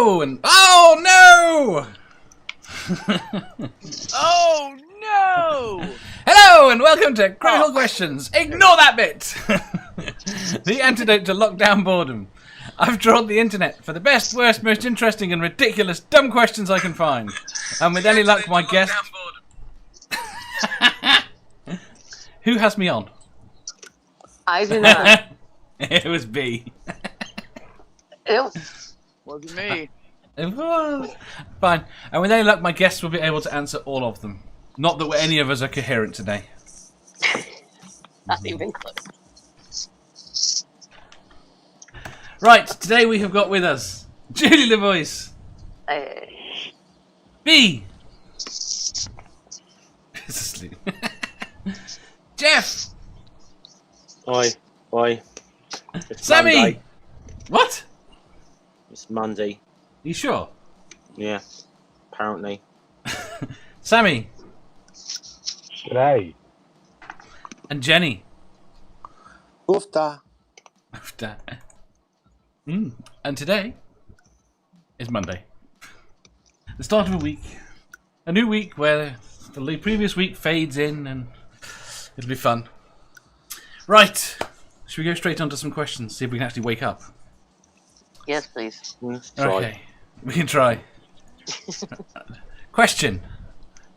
Hello and oh no! Oh no! Hello and welcome to Critical Questions. Ignore that bit. The antidote to lockdown boredom. I've trawled the internet for the best, worst, most interesting and ridiculous dumb questions I can find. And with any luck, my guest... Who has me on? I do not. It was B. Ew. Wasn't me. It was. Fine. And with any luck, my guests will be able to answer all of them. Not that any of us are coherent today. Not even close. Right, today we have got with us Julie LaVoice. B. Asleep. Jeff. Oi. It's Sammy. Monday. What? It's Monday. You sure? Yeah. Apparently. Sammy. G'day. And Jenny. Oofta. And today is Monday. The start of a week. A new week where the previous week fades in and it'll be fun. Right. Should we go straight on to some questions? See if we can actually wake up. Yes, please. Try. Okay. We can try. Question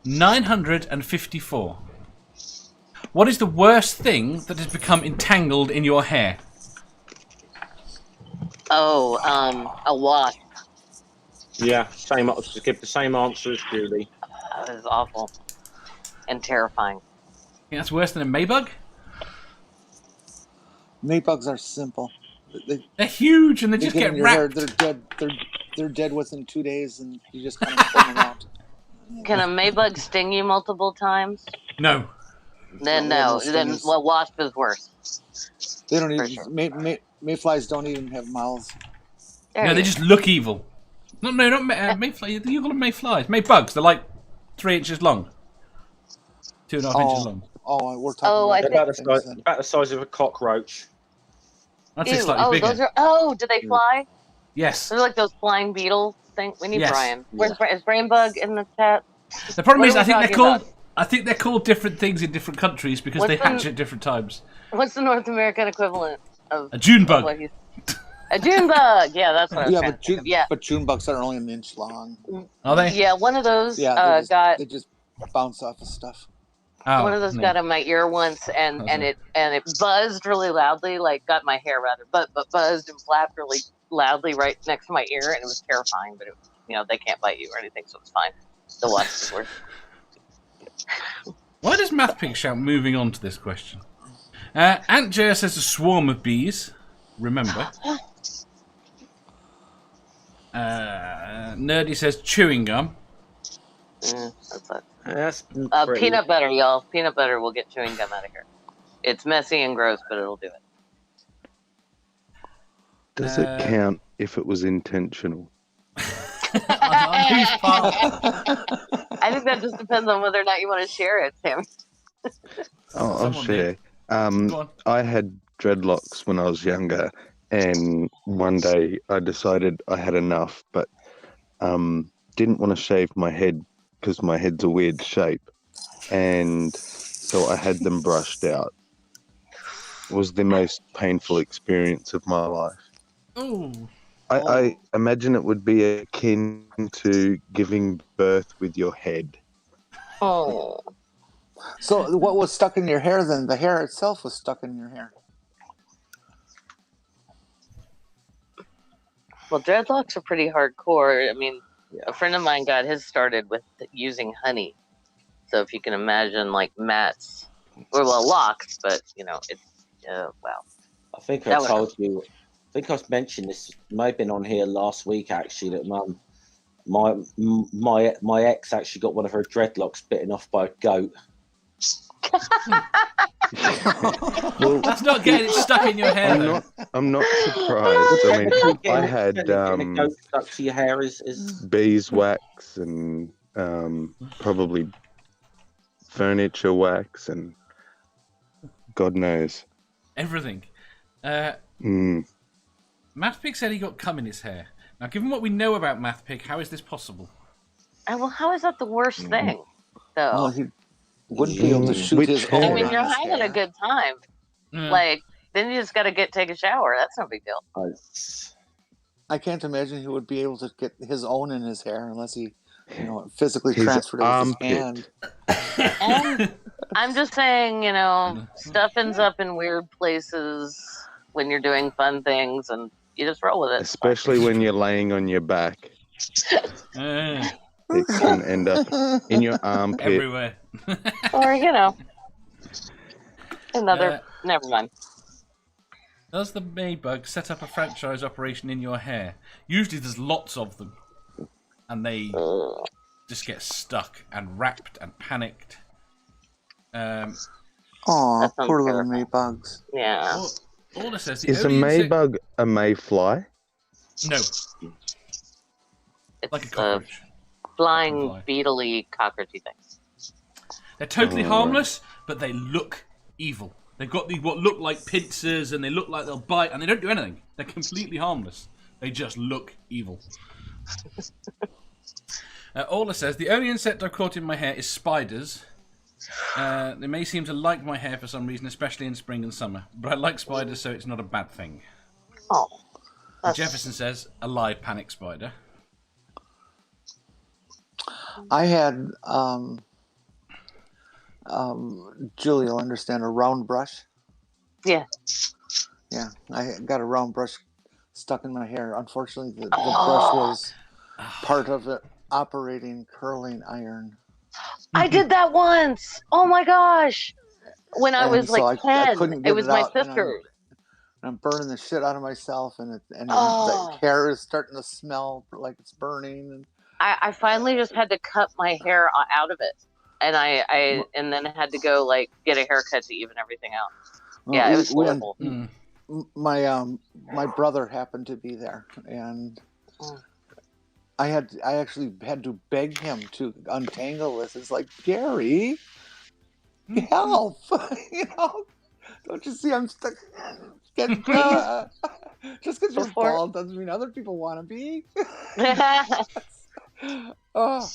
954. What is the worst thing that has become entangled in your hair? Oh, a wasp. Yeah. Same. Just give the same answer as Julie. That is awful and terrifying. Think that's worse than a Maybug? Maybugs are simple. They're huge and they just get get in your hair. wrapped. They're dead. They're dead within 2 days, and you just kind of pull them out. Can a Maybug sting you multiple times? No. Then no. Then wasp is worse. They don't For even. sure. Mayflies don't even have mouths. There No, you they go. just look evil. No, not mayflies. You call them mayflies. Maybugs. They're like 3 inches long. 2.5 inches long. Oh, we're talking Oh, I about They're think- about the size of a cockroach. I'd say Ew. slightly Oh, bigger. those are. Oh, do they fly? Yes. They're like those flying beetles thing. We need Yes. Brian. Where's is Brainbug in the chat? The problem What is, are I we think they're talking called. about? I think they're called different things in different countries because What's they the- hatch at different times. What's the North American equivalent of A June of bug. what he's- A June bug. Yeah, that's what I was Yeah, trying but to think of. Yeah. June bugs are only an inch long. Are they? Yeah, one of those Yeah, got they just bounce off of stuff. Oh, one of those no. got in my ear once, and Okay. it buzzed really loudly, like got my hair rather, but buzzed and flapped really loudly right next to my ear, and it was terrifying. But they can't bite you or anything, so it's fine. The wasp word. Why does MathPig shout moving on to this question? Ant J says a swarm of bees. Remember. Nerdy says chewing gum. That's it. That's pretty. Peanut butter, y'all. Peanut butter will get chewing gum out of here. It's messy and gross, but it'll do it. Does it count if it was intentional? On whose part? I think that just depends on whether or not you want to share it, Sam. I'll Someone share. Go on. I had dreadlocks when I was younger, and one day I decided I had enough, but didn't want to shave my head because my head's a weird shape, and so I had them brushed out. It was the most painful experience of my life. Ooh. I imagine it would be akin to giving birth with your head. Oh. So what was stuck in your hair then? The hair itself was stuck in your hair. Well, dreadlocks are pretty hardcore. I mean, a friend of mine got his started with using honey. So if you can imagine, like Matt's, well, locks, but it's wow. I think That I was- told you. I think I mentioned this. May have been on here last week actually. That my ex actually got one of her dreadlocks bitten off by a goat. Well, That's not getting it stuck in your hair. though. I'm not surprised. I mean, I had Getting a goat stuck to your hair is beeswax and probably furniture wax and God knows. Everything. Mm. MathPig said he got cum in his hair. Now, given what we know about Math Pig, how is this possible? Well, how is that the worst thing, though? Well, he wouldn't be able to shoot Which his hair? own. I mean, on you're his having hair. a good time. Yeah. Like, then you just got to take a shower. That's no big deal. I can't imagine he would be able to get his own in his hair unless he, physically His transferred it with his armpit. hand. And I'm just saying, stuff ends up in weird places when you're doing fun things, and you just roll with it. Especially when you're laying on your back. It can end up in your armpit. Everywhere. Or, another. Never mind. Does the Maybug set up a franchise operation in your hair? Usually there's lots of them. And they just get stuck and wrapped and panicked. Aw, That sounds poor little terrible. Maybugs. Yeah. All it says, the Is a only insect- Maybug a Mayfly? No, It's like a cockroach. flying, Fly. beetly, cockroachy things. They're totally harmless, but they look evil. They've got what look like pincers, and they look like they'll bite, and they don't do anything. They're completely harmless. They just look evil. Ola says, the only insect I've caught in my hair is spiders. They may seem to like my hair for some reason, especially in spring and summer. But I like spiders, so it's not a bad thing. Oh. Jefferson says, a live panic spider. I had, Julie will understand, a round brush. Yeah. Yeah, I got a round brush stuck in my hair. Unfortunately, the brush was part of an operating curling iron. I did that once. Oh my gosh. When I And was so like I 10, couldn't it get was it my out, and sister. I'm burning the shit out of myself, and Oh. the hair is starting to smell like it's burning. And I finally just had to cut my hair out of it. And I then had to go like get a haircut to even everything out. Yeah, it was horrible. My brother happened to be there, and I actually had to beg him to untangle this. It's like, Gary, help! Don't you see I'm stuck? Just because you're bald doesn't mean other people want to be. Oh,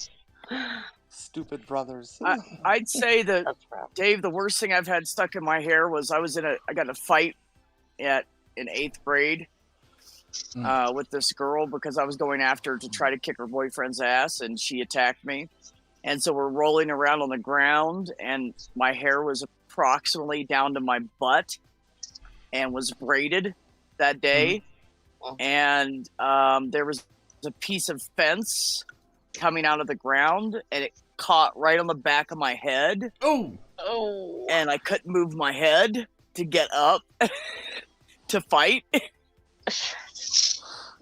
stupid brothers. I'd say that, That's rough. Dave, the worst thing I've had stuck in my hair was I got in a fight in 8th grade with this girl because I was going after her to try to kick her boyfriend's ass, and she attacked me. And so we're rolling around on the ground, and my hair was approximately down to my butt and was braided that day. And there was a piece of fence coming out of the ground, and it caught right on the back of my head. Oh. And I couldn't move my head to get up to fight.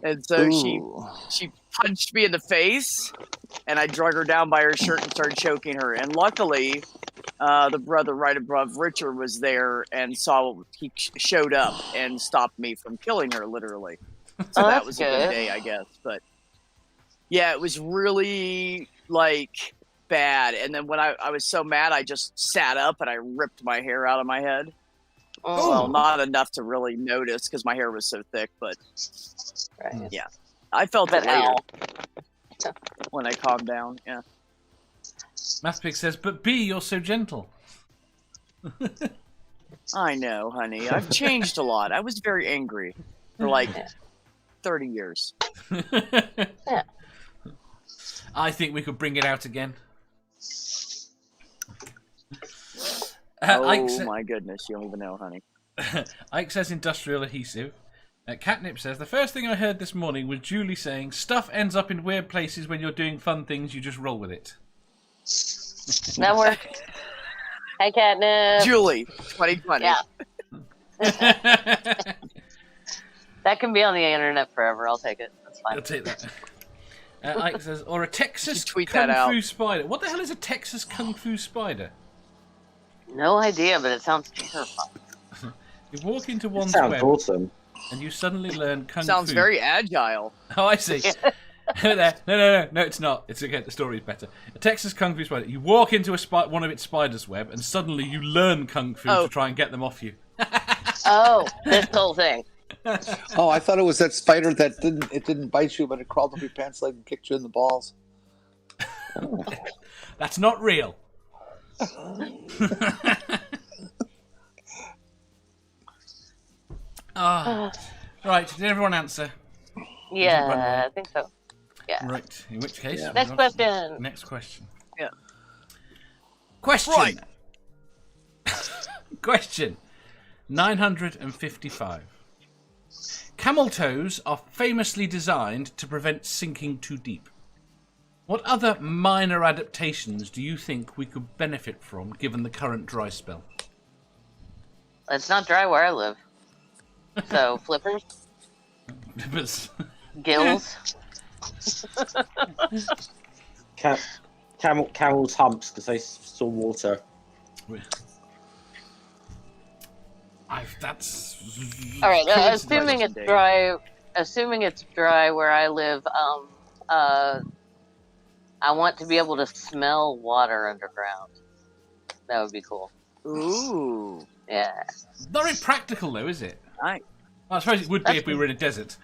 And so she punched me in the face, and I drug her down by her shirt and started choking her. And luckily, the brother right above Richard was there and he showed up and stopped me from killing her, literally. So that was a good day, I guess. But yeah, it was really like bad. And then when I was so mad, I just sat up and I ripped my hair out of my head. Oh. Well, not enough to really notice because my hair was so thick, but Right. yeah, I felt it later when I calmed down. Yeah. Mathpig says, but B, you're so gentle. I know, honey. I've changed a lot. I was very angry for like 30 years. I think we could bring it out again. Oh my goodness, you don't even know, honey. Ike says industrial adhesive. Catnip says, the first thing I heard this morning was Julie saying, stuff ends up in weird places when you're doing fun things, you just roll with it. That worked. Hi, Catnip. Julie, 2020. Yeah. That can be on the internet forever. I'll take it. That's fine. I'll take that. Ike says, or a Texas tweet Kung that Fu out. spider. What the hell is a Texas Kung Fu spider? No idea, but it sounds terrifying. You walk into one's Sounds web awesome. and you suddenly learn Kung Sounds Fu. very agile. Oh, I see. No, it's not. It's okay. The story is better. A Texas Kung Fu spider. You walk into one of its spider's web, and suddenly you learn Kung Fu to try and get them off you. Oh, this whole thing. Oh, I thought it was that spider that didn't bite you, but it crawled up your pants leg and kicked you in the balls. That's not real. Right, did everyone answer? Yeah, I think so. Yeah. Right, in which case... Next question. Next question. Yeah. Question. Right. Question 955. Camel toes are famously designed to prevent sinking too deep. What other minor adaptations do you think we could benefit from given the current dry spell? It's not dry where I live. So, flippers, gills. Camel's humps because they store water. That's All right. coincidence. Assuming it's dry. Assuming it's dry where I live. I want to be able to smell water underground. That would be cool. Ooh. Yeah. Not very practical though, is it? Nice. Well, I suppose it would be if we were in a desert.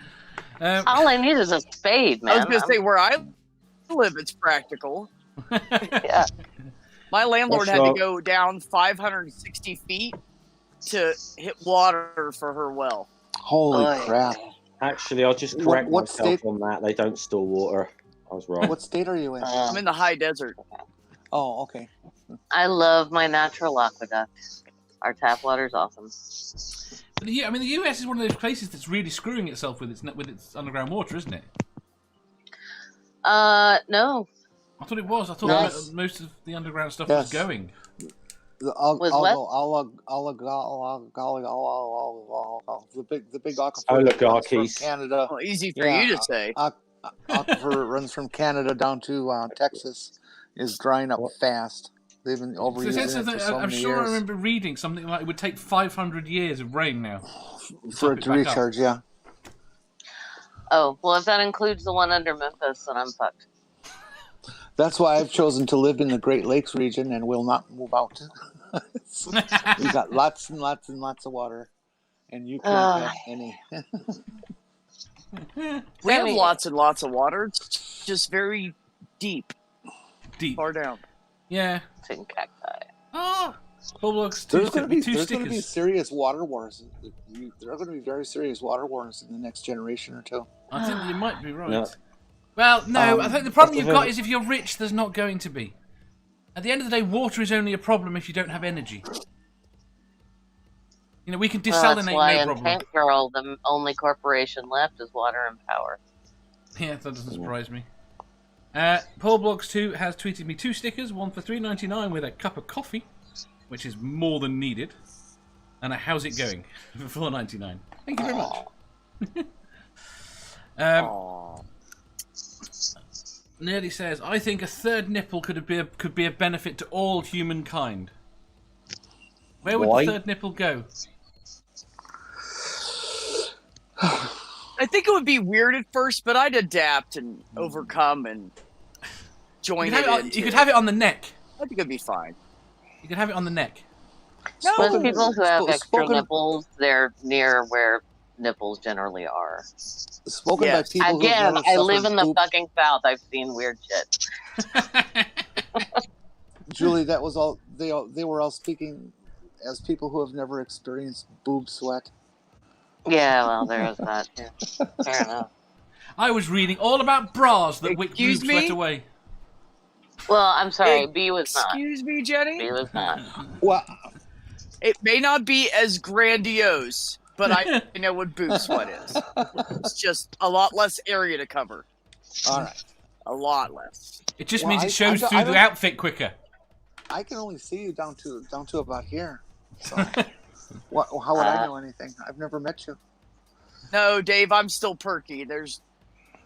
All I need is a spade, man. I was going to say, where I live, it's practical. Yeah. My landlord That's had to not- go down 560 feet to hit water for her well. Holy Oy. crap! Actually, I'll just correct What myself state- on that. They don't store water. I was wrong. What state are you in? I'm in the high desert. Oh, okay. I love my natural aqueduct. Our tap water's awesome. But the US is one of those places that's really screwing itself with its underground water, isn't it? No. I thought it was. I thought Yes. most of the underground stuff Yes. was going. The big aquifer Oligarchies. runs from Canada. Well, easy for Yeah. you to say. Aquifer runs from Canada down to Texas. Is drying up fast. They've been overusing it for so I'm many sure I years. remember reading something like it would take 500 years of rain now. For it Top to it back up. recharge, yeah. Oh, well, if that includes the one under Memphis, then I'm fucked. That's why I've chosen to live in the Great Lakes region and will not move out. We've got lots and lots and lots of water, and you can't have any. We have Sammy. lots and lots of water. It's just very deep, Deep. far down. Yeah. Tin cacti. Oh. Bulldogs, There's going to be two there's going to be stickers. serious water wars. There are going to be very serious water wars in the next generation or two. I think you might be right. No. Well, no, I think the problem that's you've the got thing. is if you're rich, there's not going to be. At the end of the day, water is only a problem if you don't have energy. You know, we can Well, that's desalinate, why no in problem. Tank Girl, the only corporation left is Water and Power. Yeah, that doesn't surprise me. Paul Blogs 2 has tweeted me 2 stickers, one for $3.99 with a cup of coffee, which is more than needed, and a how's it going for $4.99. Thank you very much. Aww. Nearly says, I think a third nipple could be a benefit to all humankind. Where would Why? the third nipple go? I think it would be weird at first, but I'd adapt and overcome and join You could have it on the neck. I think it'd be fine. You could have it on the neck. No, Most people who have extra spoken- nipples, they're near where nipples generally are. Spoken Yeah. by people who've Again, never I live suffered in the boob- fucking South. I've seen weird shit. Julie, that was all. They were all speaking as people who have never experienced boob sweat. Yeah, well, there is that too. Fair enough. I was reading all about bras that wick Excuse boob sweat me? away. Well, I'm sorry, Hey, B was not. Excuse me, Jenny. B was not. Well, It may not be as grandiose, but I know what boob sweat is. It's just a lot less area to cover. all right. A lot less. It just Well, means I- it shows I through the don't- outfit quicker. I can only see you down to about here. So, how would I know anything? I've never met you. No, Dave, I'm still perky. There's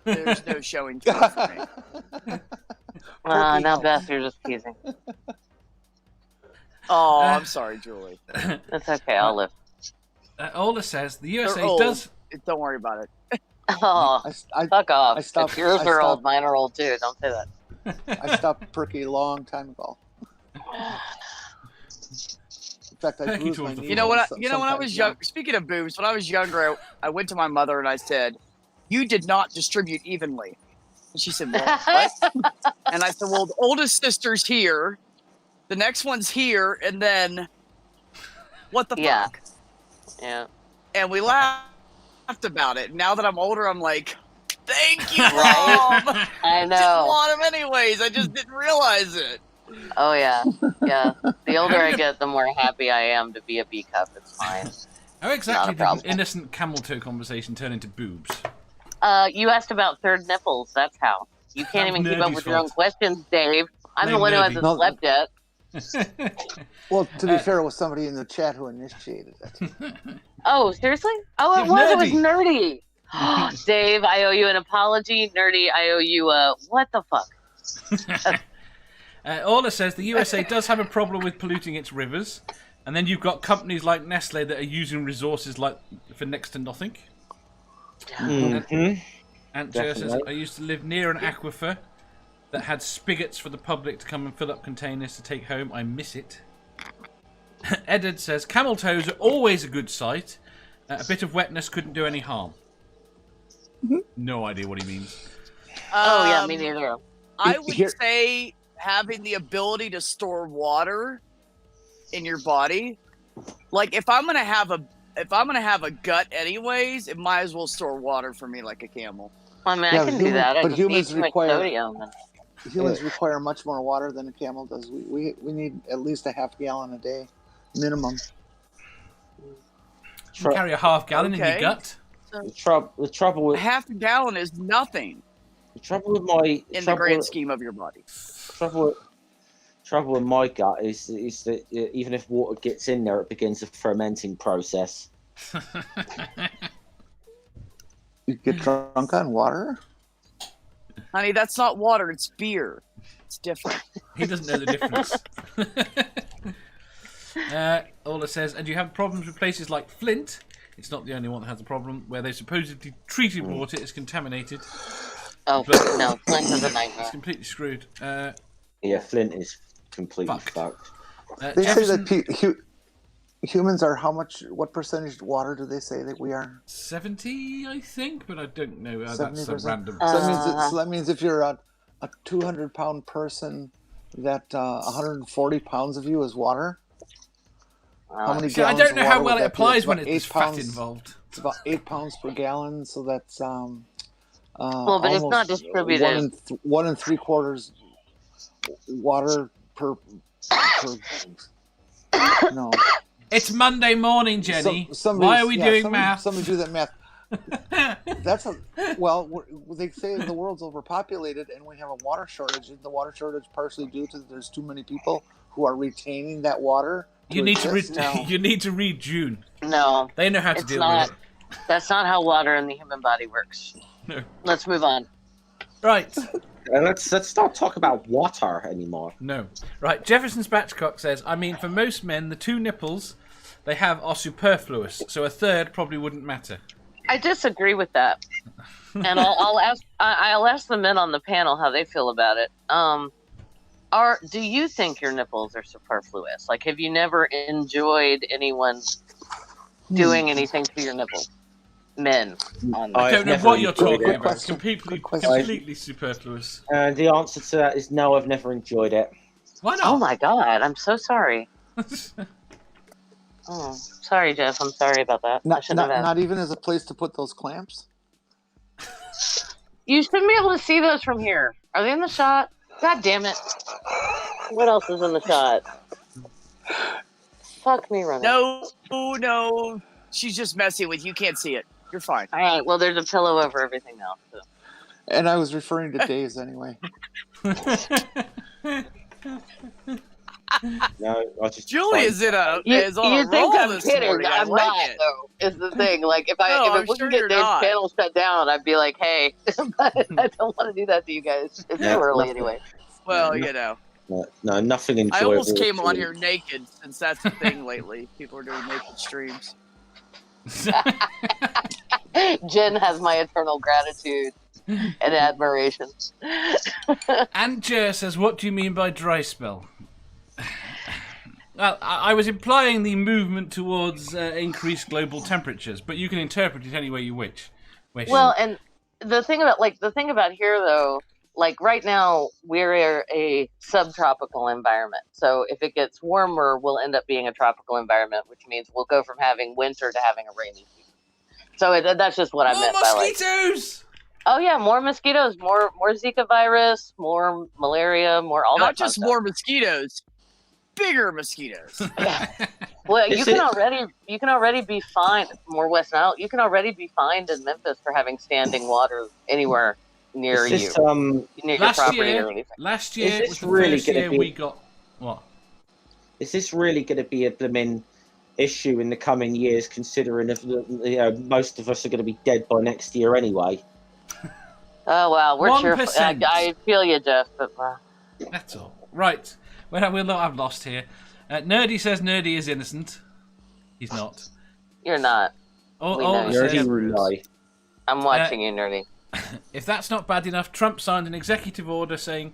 no showing through for me. Now, help. Beth, you're just teasing. Oh, I'm sorry, Julie. It's okay, I'll live. Ola says the USA They're old. does. Don't worry about it. Oh, I fuck off. I stopped- If yours I are old, stopped- mine are old too. Don't say that. I stopped perky a long time ago. fact, I Perky bruised my towards the knee. You know what? When I sometimes, was yeah. young. Speaking of boobs, when I was younger, I went to my mother and I said, "You did not distribute evenly." And she said, "Well, what?" And I said, "Well, the oldest sister's here, the next one's here, and then what the Yeah. fuck?" Yeah. And we laughed about it. Now that I'm older, I'm like, "Thank you, Right? Mom." I Didn't know. want them anyways. I just didn't realize it. Oh yeah. Yeah. The older How I did- get, the more happy I am to be a B cup. It's fine. How exactly did an problem. innocent camel toe conversation turn into boobs? You asked about third nipples. That's how. You can't That even was keep up Nerdy's with your own fault. questions, Dave. I'm Blame the one who Nerdy. hasn't No. slept yet. Well, to be fair, it was somebody in the chat who initiated it. Oh, seriously? Oh, it It's was. It was nerdy. Dave, I owe you an apology. Nerdy, I owe you what the fuck? Orla says the USA does have a problem with polluting its rivers, and then you've got companies like Nestle that are using resources like for next to nothing. Mhm. Aunt Jo says, Definitely. I used to live near an aquifer that had spigots for the public to come and fill up containers to take home. I miss it. Eddard says, camel toes are always a good sight. A bit of wetness couldn't do any harm. No idea what he means. Oh yeah, me neither. I would Here- say having the ability to store water in your body. Like if I'm gonna have a gut anyways, it might as well store water for me like a camel. I mean, Yeah, I can do that. I but just humans need too much require- sodium. Humans require much more water than a camel does. We need at least a half gallon a day, minimum. You carry a half gallon in your Okay. gut. The trouble A with half a gallon is nothing my in the grand scheme of your body. trouble with my gut is that even if water gets in there, it begins a fermenting process. You get drunk on water? Honey, that's not water, it's beer. It's different. He doesn't know the difference. Orla says, and you have problems with places like Flint. It's not the only one that has a problem, where they supposedly treated water is contaminated. Oh But- no, Flint is a It's nightmare. completely screwed. Yeah, Flint is completely Fucked. fucked. They Jefferson, say that humans are how much? What percentage water do they say that we are? 70, I think, but I don't know. That's a 70%? random. So that means if you're a 200-pound person, that 140 pounds of you is water. How many See, I gallons don't of know water how would well it that be? applies It's when about there's 8 fat pounds. involved. It's about 8 pounds per gallon, so that's Well, but it's not almost distributed. 1 3/4 water per no. It's Monday morning, Jenny. Somebody- Why are we doing somebody, math? Somebody do that math. That's they say the world's overpopulated and we have a water shortage. And the water shortage partially due to there's too many people who are retaining that water. You need to read. exist now. You need to read June. No, They know how to it's deal not. with it. That's not how water in the human body works. No. Let's move on. Right. Let's not talk about water anymore. No. Right. Jefferson Spatchcock says, I mean, for most men, the 2 nipples they have are superfluous, so a third probably wouldn't matter. I disagree with that, and I'll ask the men on the panel how they feel about it. Do you think your nipples are superfluous? Like, have you never enjoyed anyone doing anything to your nipples? Men. I don't know what you're talking Good about. question. Completely, Good question. completely superfluous. The answer to that is no. I've never enjoyed it. Why not? Oh my god, I'm so sorry. Oh, sorry, Jeff. I'm sorry about that. I Not, shouldn't not, have asked. not even as a place to put those clamps. You shouldn't be able to see those from here. Are they in the shot? God damn it. What else is in the shot? Fuck me running. No. She's just messing with you. You can't see it. You're fine. All right, well, there's a pillow over everything else. So. And I was referring to Dave's anyway. No, I just Julie is on a You roll think I'm this kidding? morning. I I'm like not, it. though, is the thing. Like, if No, it I'm wouldn't sure get you're Dave's not. channel shut down, I'd be like, hey, but I don't want to do that to you guys. It's Yeah, too early nothing. anyway. Well, Yeah, you know. No, nothing enjoyable. I almost came on Julie. here naked since that's the thing lately. People are doing naked streams. Jen has my eternal gratitude and admiration. And Jer says, what do you mean by dry spell? Well, I was implying the movement towards increased global temperatures, but you can interpret it any way you wish. Well, and the thing about here though, like right now we're a subtropical environment. So if it gets warmer, we'll end up being a tropical environment, which means we'll go from having winter to having a rainy season. So that's just what I meant by like. Mosquitoes! Oh yeah, more mosquitoes, more Zika virus, more malaria, more all that. Not just more mosquitoes, bigger mosquitoes. Well, you can already be fined. More West Nile. You can already be fined in Memphis for having standing water anywhere near you, near your property or anything. Last year Is was this the really first gonna year be- we got what? Is this really going to be a blooming issue in the coming years, considering if most of us are going to be dead by next year anyway? Oh wow, we're 1%. cheerful. I feel you, Jeff. But That's all. Right. Well, I've lost here. Nerdy says Nerdy is innocent. He's not. you're not. Olga know. says, I'm watching you, Nerdy. if that's not bad enough, Trump signed an executive order saying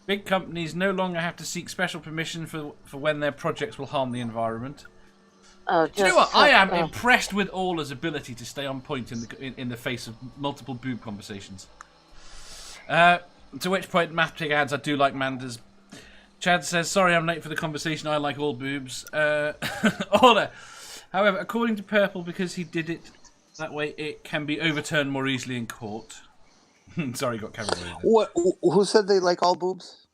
big companies no longer have to seek special permission for when their projects will harm the environment. Oh, Do you know what? I am impressed with Ola's ability to stay on point in the face of multiple boob conversations. To which point, Mathpig adds, I do like Manders. Chad says, sorry I'm late for the conversation, I like all boobs. Ola, however, according to Purple, because he did it that way, it can be overturned more easily in court. Sorry, got carried away. What? Who said they like all boobs?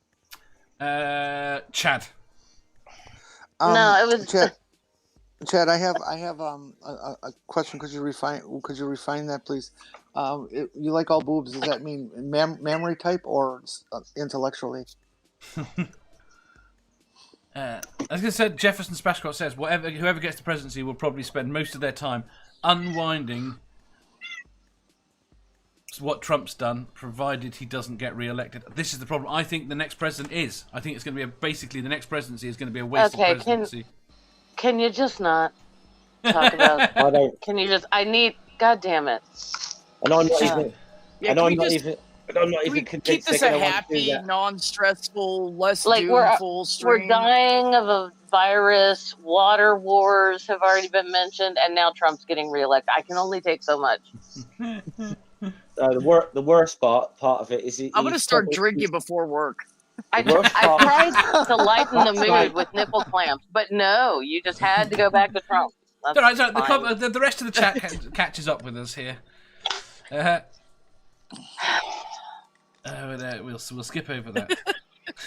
Chad. No, it was Chad, I have a question. Could you refine that, please? You like all boobs? Does that mean memory type or intellectually? As I said, Jefferson Spashcott says, whoever gets the presidency will probably spend most of their time unwinding what Trump's done, provided he doesn't get re-elected. This is the problem. I think the next president is. I think it's going to be basically the next presidency is going to be a wasted presidency. Can you just not talk about? I don't. Can you just? I need. God damn it! And I'm not even. Yeah, And can I'm we not just- even. And I'm not Can we even keep convinced this they're a going to want to do happy, that. non-stressful, less Like doomful stream? we're dying of a virus. Water wars have already been mentioned, and now Trump's getting reelected. I can only take so much. The worst part of it is. I'm going to start drinking before work. I worst part- tried to lighten the mood with nipple clamps, but no, you just had to go back to Trump. That's All right, fine. the rest of the chat catches up with us here. We'll skip over that.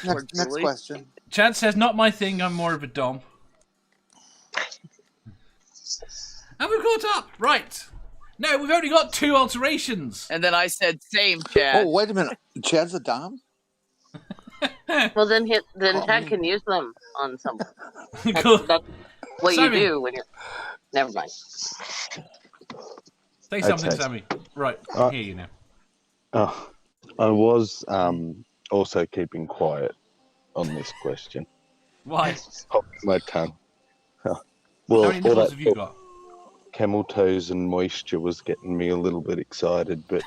Next question. Chad says, not my thing, I'm more of a dom. And we've caught up. Right. No, we've only got 2 alterations. And then I said, same, Chad. Oh, wait a minute. Chad's a dom? Well, then Chad can use them on someone. Cool. That's what Sammy. you do when you're. Never mind. Say something, Okay. Sammy. Right, I hear you now. Oh, I was also keeping quiet on this question. Why? Popped my tongue. How Well, many all nipples that have you got? camel toes and moisture was getting me a little bit excited, but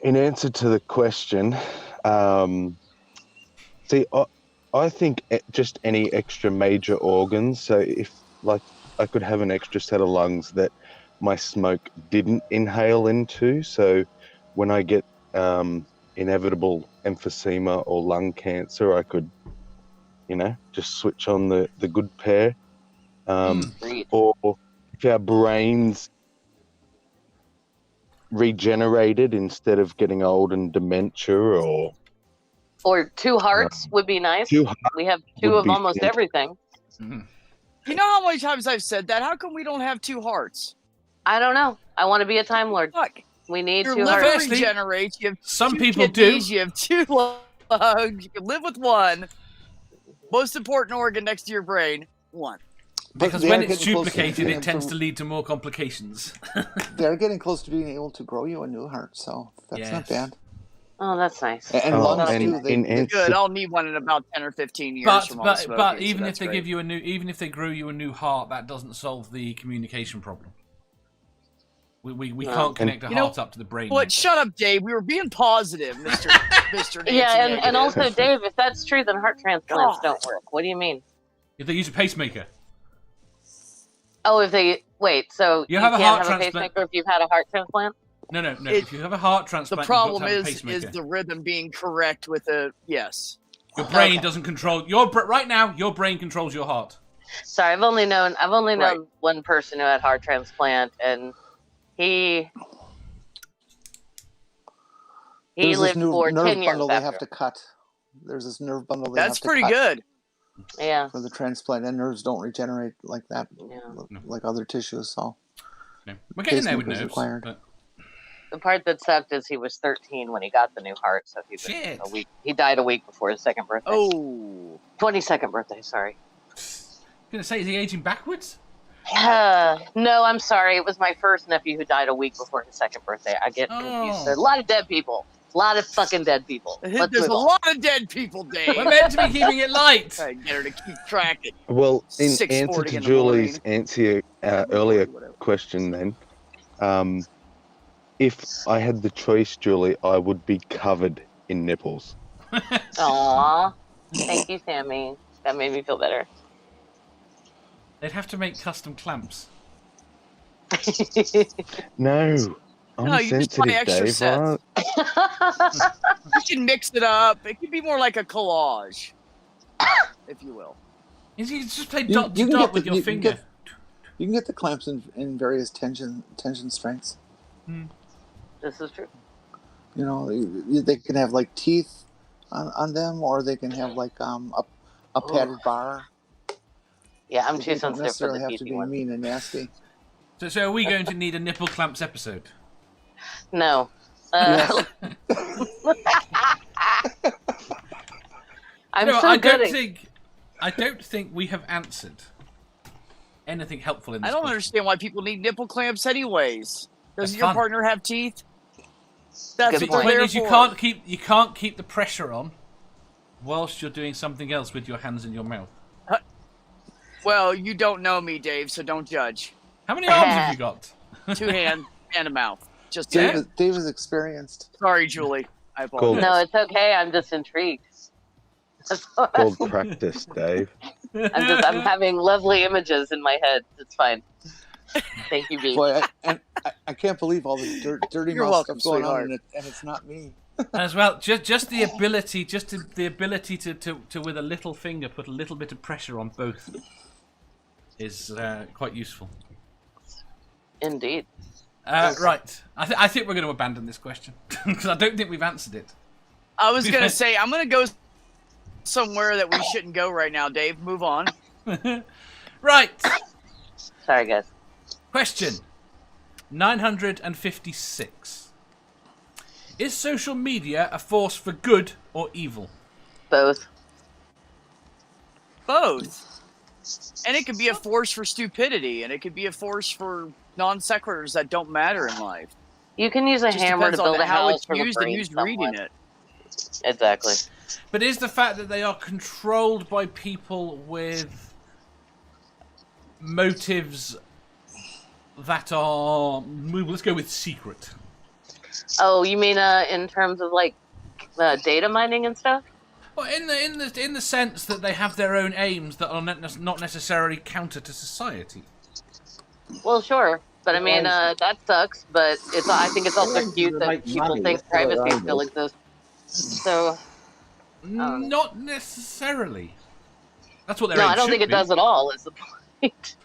in answer to the question, see, I think just any extra major organs. So if like I could have an extra set of lungs that my smoke didn't inhale into, so when I get inevitable emphysema or lung cancer, I could, just switch on the good pair. Breathe. Or if our brains regenerated instead of getting old and dementia, or 2 hearts would be nice. 2 hearts We have 2 would of be almost fantastic. everything. Mhm. You know how many times I've said that? How come we don't have 2 hearts? I don't know. I want to be a Time Lord. Fuck. We need Your 2 liver hearts. Firstly, regenerates. You have some 2 people kidneys, do. You have 2 lungs. You can live with 1. Most important organ next to your brain, 1. Because But when they're it's getting close to duplicated, being it tends able to lead to more complications. They're getting close to being able to grow you a new heart, so that's not Yes. bad. Oh, that's nice. And Oh, lungs and too. in answer- Good. I'll need one in about 10 or 15 years But from all the but, smoking, but so even if that's they great. give you even if they grow you a new heart, that doesn't solve the communication problem. We No. can't connect a You know heart up to the brain. What? Shut up, Dave. We were being positive, Mr. Mr. Nancy Yeah, and Negative. also, Dave, if that's true, then heart transplants God. don't work. What do you mean? If they use a pacemaker. Oh, if they wait, so You you have a can't heart have a transplant. pacemaker if you've had a heart transplant? No. It- If you have a heart The transplant, problem you've got to have a is pacemaker. the rhythm being correct with a yes. Your brain Okay. doesn't control right now. Your brain controls your heart. Sorry, I've only known Right. one person who had heart transplant, and he There's this lived new for nerve 10 years bundle they have after. to cut. There's this nerve bundle they That's have to pretty cut good. Yeah. for the transplant, and nerves don't regenerate like that, Yeah. like other tissues. So No. We're getting there with Pacemakers nerves. required. But The part that sucked is he was 13 when he got the new heart, so he was Shit. a week. He died a week before his second birthday. Oh, 22nd birthday, sorry. I'm gonna say, is he aging backwards? No, I'm sorry. It was my first nephew who died a week before his second birthday. I get confused. Oh. There's a lot of dead people. A lot of fucking dead people. Let's there's move a on. lot of dead people, Dave. We're meant to be keeping it light. Try to get her to keep track. At Well, in 6:40 answer to in the Julie's morning. earlier Whatever. question, then, if I had the choice, Julie, I would be covered in nipples. Aww. Thank you, Sammy. That made me feel better. They'd have to make custom clamps. No, I'm No, you just buy sensitive, extra Dave. sets. Right? You can mix it up. It could be more like a collage, if you will. You can just play You- dot you to can dot get with the- your you can finger. get- you can get the clamps in various tension strengths. This is true. You know, they can have like teeth on them, or they can have like a padded bar. Yeah, I'm They too don't sensitive for necessarily the have to teethy be one. mean and nasty. So are we going to need a nipple clamps episode? No. Yes. I'm No, so I good don't at... think we have answered anything helpful in this. I don't question. understand why people need nipple clamps, anyways. That's Doesn't your fun. partner have teeth? That's Good what The they're point. point there is, you for. can't keep the pressure on whilst you're doing something else with your hands in your mouth. Well, you don't know me, Dave, so don't judge. How many arms have you got? 2 hands and a mouth. Just Yeah. saying. Dave is experienced. Sorry, Julie. I Cool. apologize. No, it's okay. I'm just intrigued. Called practice, Dave. I'm having lovely images in my head. It's fine. Thank you, B. Boy, I can't believe all this dirty You're mouth welcome, stuff going on, sweetheart. and it's not me. As well, just the ability, to with a little finger put a little bit of pressure on both is quite useful. Indeed. Right, I think we're going to abandon this question because I don't think we've answered it. I was going to say, I'm going to go somewhere that we shouldn't go right now, Dave. Move on. Right, Sorry, guys. question 956. Is social media a force for good or evil? Both. Both. And it could be a force for stupidity, and it could be a force for non sequiturs that don't matter in life. You can use a Just hammer to depends on build a how house it's for the used and brain who's somewhat. reading it. Exactly. But is the fact that they are controlled by people with motives that are, let's go with secret. Oh, you mean in terms of like data mining and stuff? Well, in the sense that they have their own aims that are not necessarily counter to society. Well, sure, but I mean that sucks. But I think it's also Yeah, cute they that make people money, think that's what privacy I still know. exists. So Not necessarily. That's what they're. no, I don't think it does at all. Is the point?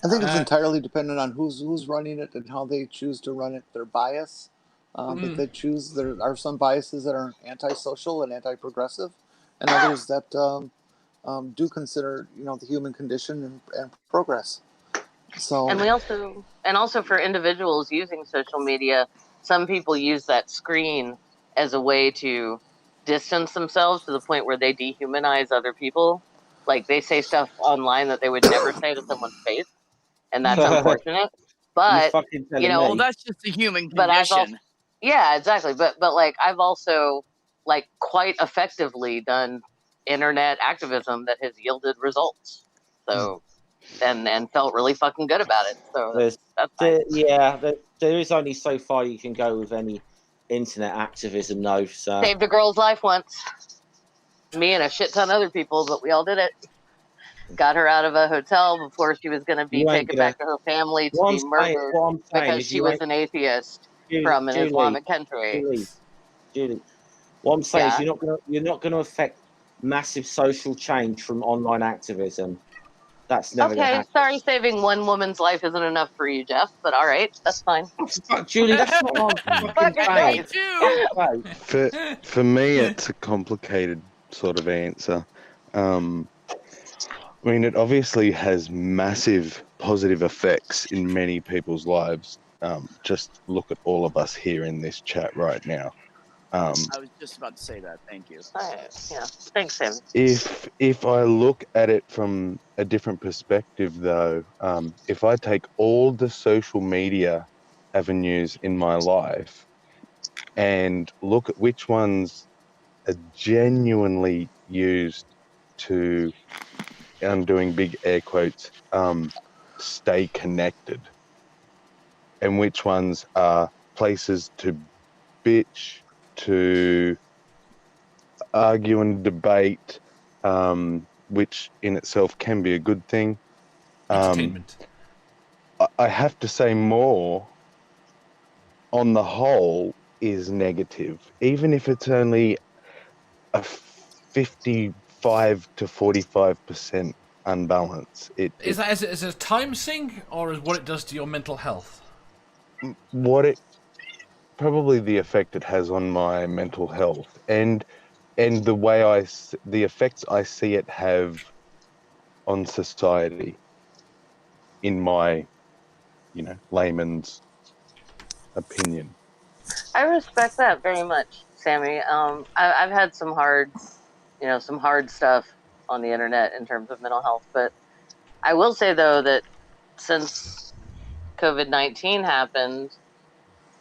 I think it's entirely dependent on who's running it and how they choose to run it. Their bias that they choose. There are some biases that are antisocial and anti-progressive, and others that do consider the human condition and progress. So And also for individuals using social media, some people use that screen as a way to distance themselves to the point where they dehumanize other people. Like they say stuff online that they would never say to someone's face, and that's unfortunate. But fucking telling you know, me. Well, that's just the human But I've condition. yeah, exactly. But like I've also like quite effectively done internet activism that has yielded results. So and felt really fucking good about it. So There's, that's fine. there is only so far you can go with any internet activism, though. So Saved a girl's life once. Me and a shit ton of other people, but we all did it. Got her out of a hotel before she was going to be taken back to her family to be murdered because she was an atheist from an Islamic country. Julie, what I'm saying is you're not going to affect massive social change from online activism. That's never going to happen. Sorry, saving one woman's life isn't enough for you, Jeff, but all right, that's fine. Fuck, Julie, that's not what I'm fucking saying. For me, it's a complicated sort of answer. I mean, it obviously has massive positive effects in many people's lives. Just look at all of us here in this chat right now. I was just about to say that. Thank you. Yeah, thanks, Sam. If I look at it from a different perspective, though, if I take all the social media avenues in my life and look at which ones are genuinely used to, I'm doing big air quotes, stay connected, and which ones are places to bitch, to argue and debate, which in itself can be a good thing. Entertainment. I have to say more, on the whole, is negative, even if it's only a 55 to 45% unbalance. Is it a time sink, or is what it does to your mental health? Probably the effect it has on my mental health and the way the effects I see it have on society, in my, layman's opinion. I respect that very much, Sammy. I've had some hard stuff on the internet in terms of mental health, but I will say though that since COVID-19 happened,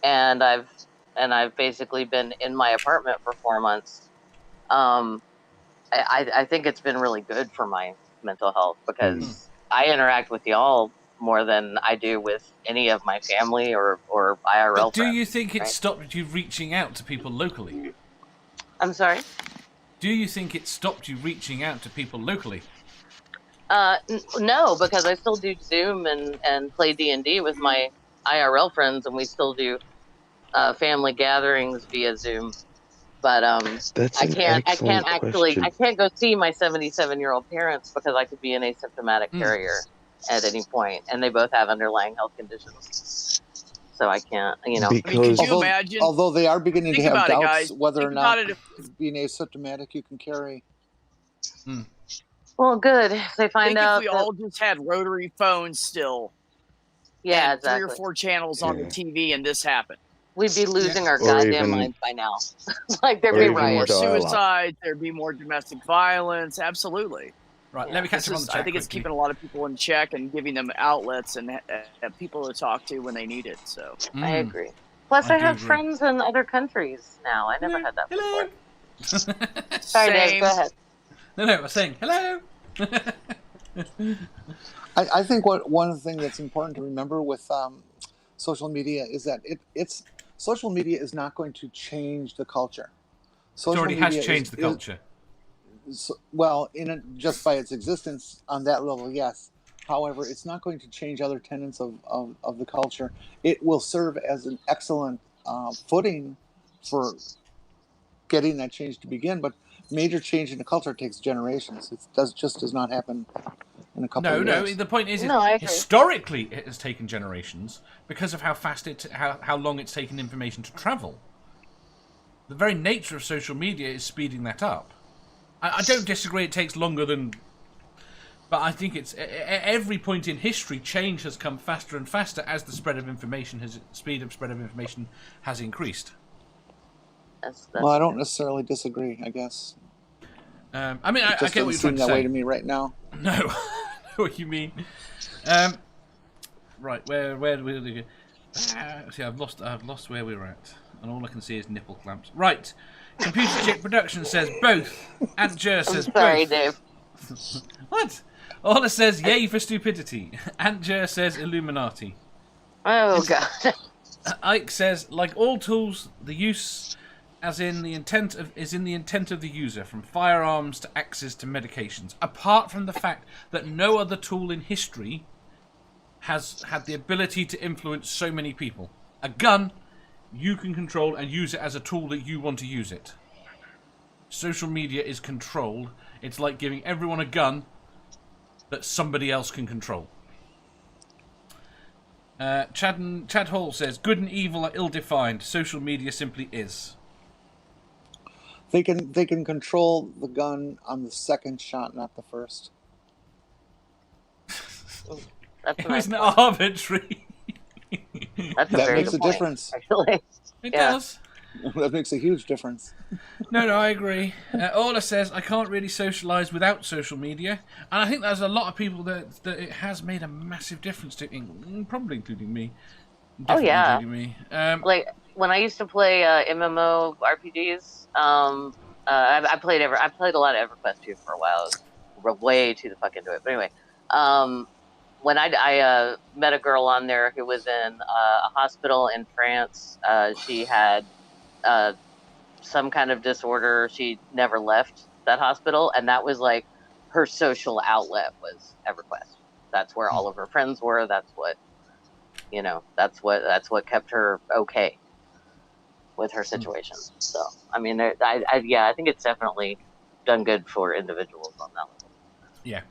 and I've basically been in my apartment for 4 months. I think it's been really good for my mental health because I interact with y'all more than I do with any of my family or IRL But do friends, you think it stopped you reaching out to people locally? I'm sorry? Do you think it stopped you reaching out to people locally? No, because I still do Zoom and play D&D with my IRL friends, and we still do family gatherings via Zoom. But I can't go see my 77-year-old parents because I could be an asymptomatic carrier at any point, and they both have underlying health conditions. So I can't, Because could you imagine? Although they are beginning to have doubts whether or not being asymptomatic you can carry. Well, good. They find out. If we all just had rotary phones still. Yeah, and exactly. 3 or 4 channels on the TV, and this happened. We'd be losing our goddamn minds by now. Like there'd be more riots, suicides, there'd be more domestic violence. Absolutely. Right. Let me catch up on the chat. I think it's keeping a lot of people in check and giving them outlets and people to talk to when they need it. So I agree. Plus, I have friends in other countries now. I never had that before. Sorry, Dave. Go ahead. No, I was saying hello. I think one thing that's important to remember with social media is that social media is not going to change the culture. It already has changed the culture. Just by its existence on that level, yes. However, it's not going to change other tenets of the culture. It will serve as an excellent footing for getting that change to begin, but major change in the culture takes generations. It does not happen in a couple of years. No, the point is, historically it has taken generations because of how fast how long it's taken information to travel. The very nature of social media is speeding that up. I don't disagree it takes longer than... But I think it's... Every point in history, change has come faster and faster as the speed of spread of information has increased. Well, I don't necessarily disagree, I guess. I get what you're trying to say. It doesn't seem that way to me right now. No, I know what you mean. Right, where do we go? See, I've lost where we were at, and all I can see is nipple clamps. Right, Computer Chick Production says both. Aunt Jer says sorry, both. Dave. What? Orla says, yay for stupidity. Antjer says, Illuminati. Oh, God. Ike says, like all tools, the use is in the intent of the user, from firearms to axes to medications. Apart from the fact that no other tool in history has had the ability to influence so many people. A gun, you can control and use it as a tool that you want to use it. Social media is controlled. It's like giving everyone a gun that somebody else can control. Chad Hall says, good and evil are ill-defined. Social media simply is. They can control the gun on the second shot, not the first. That's Isn't it arbitrary? That's a That very makes good a point, difference. actually. It Yeah. does. That makes a huge difference. No, I agree. Orla says, I can't really socialise without social media. And I think there's a lot of people that it has made a massive difference to, probably including me. Definitely yeah. including me. Like, when I used to play MMO RPGs, I played a lot of EverQuest 2 for a while. I was way too the fuck into it. But anyway, when I met a girl on there who was in a hospital in France. She had some kind of disorder. She never left that hospital, and that was like her social outlet was EverQuest. That's where all of her friends were. That's what that's what kept her okay with her situation. So I mean, I think it's definitely done good for individuals on that level. Yeah.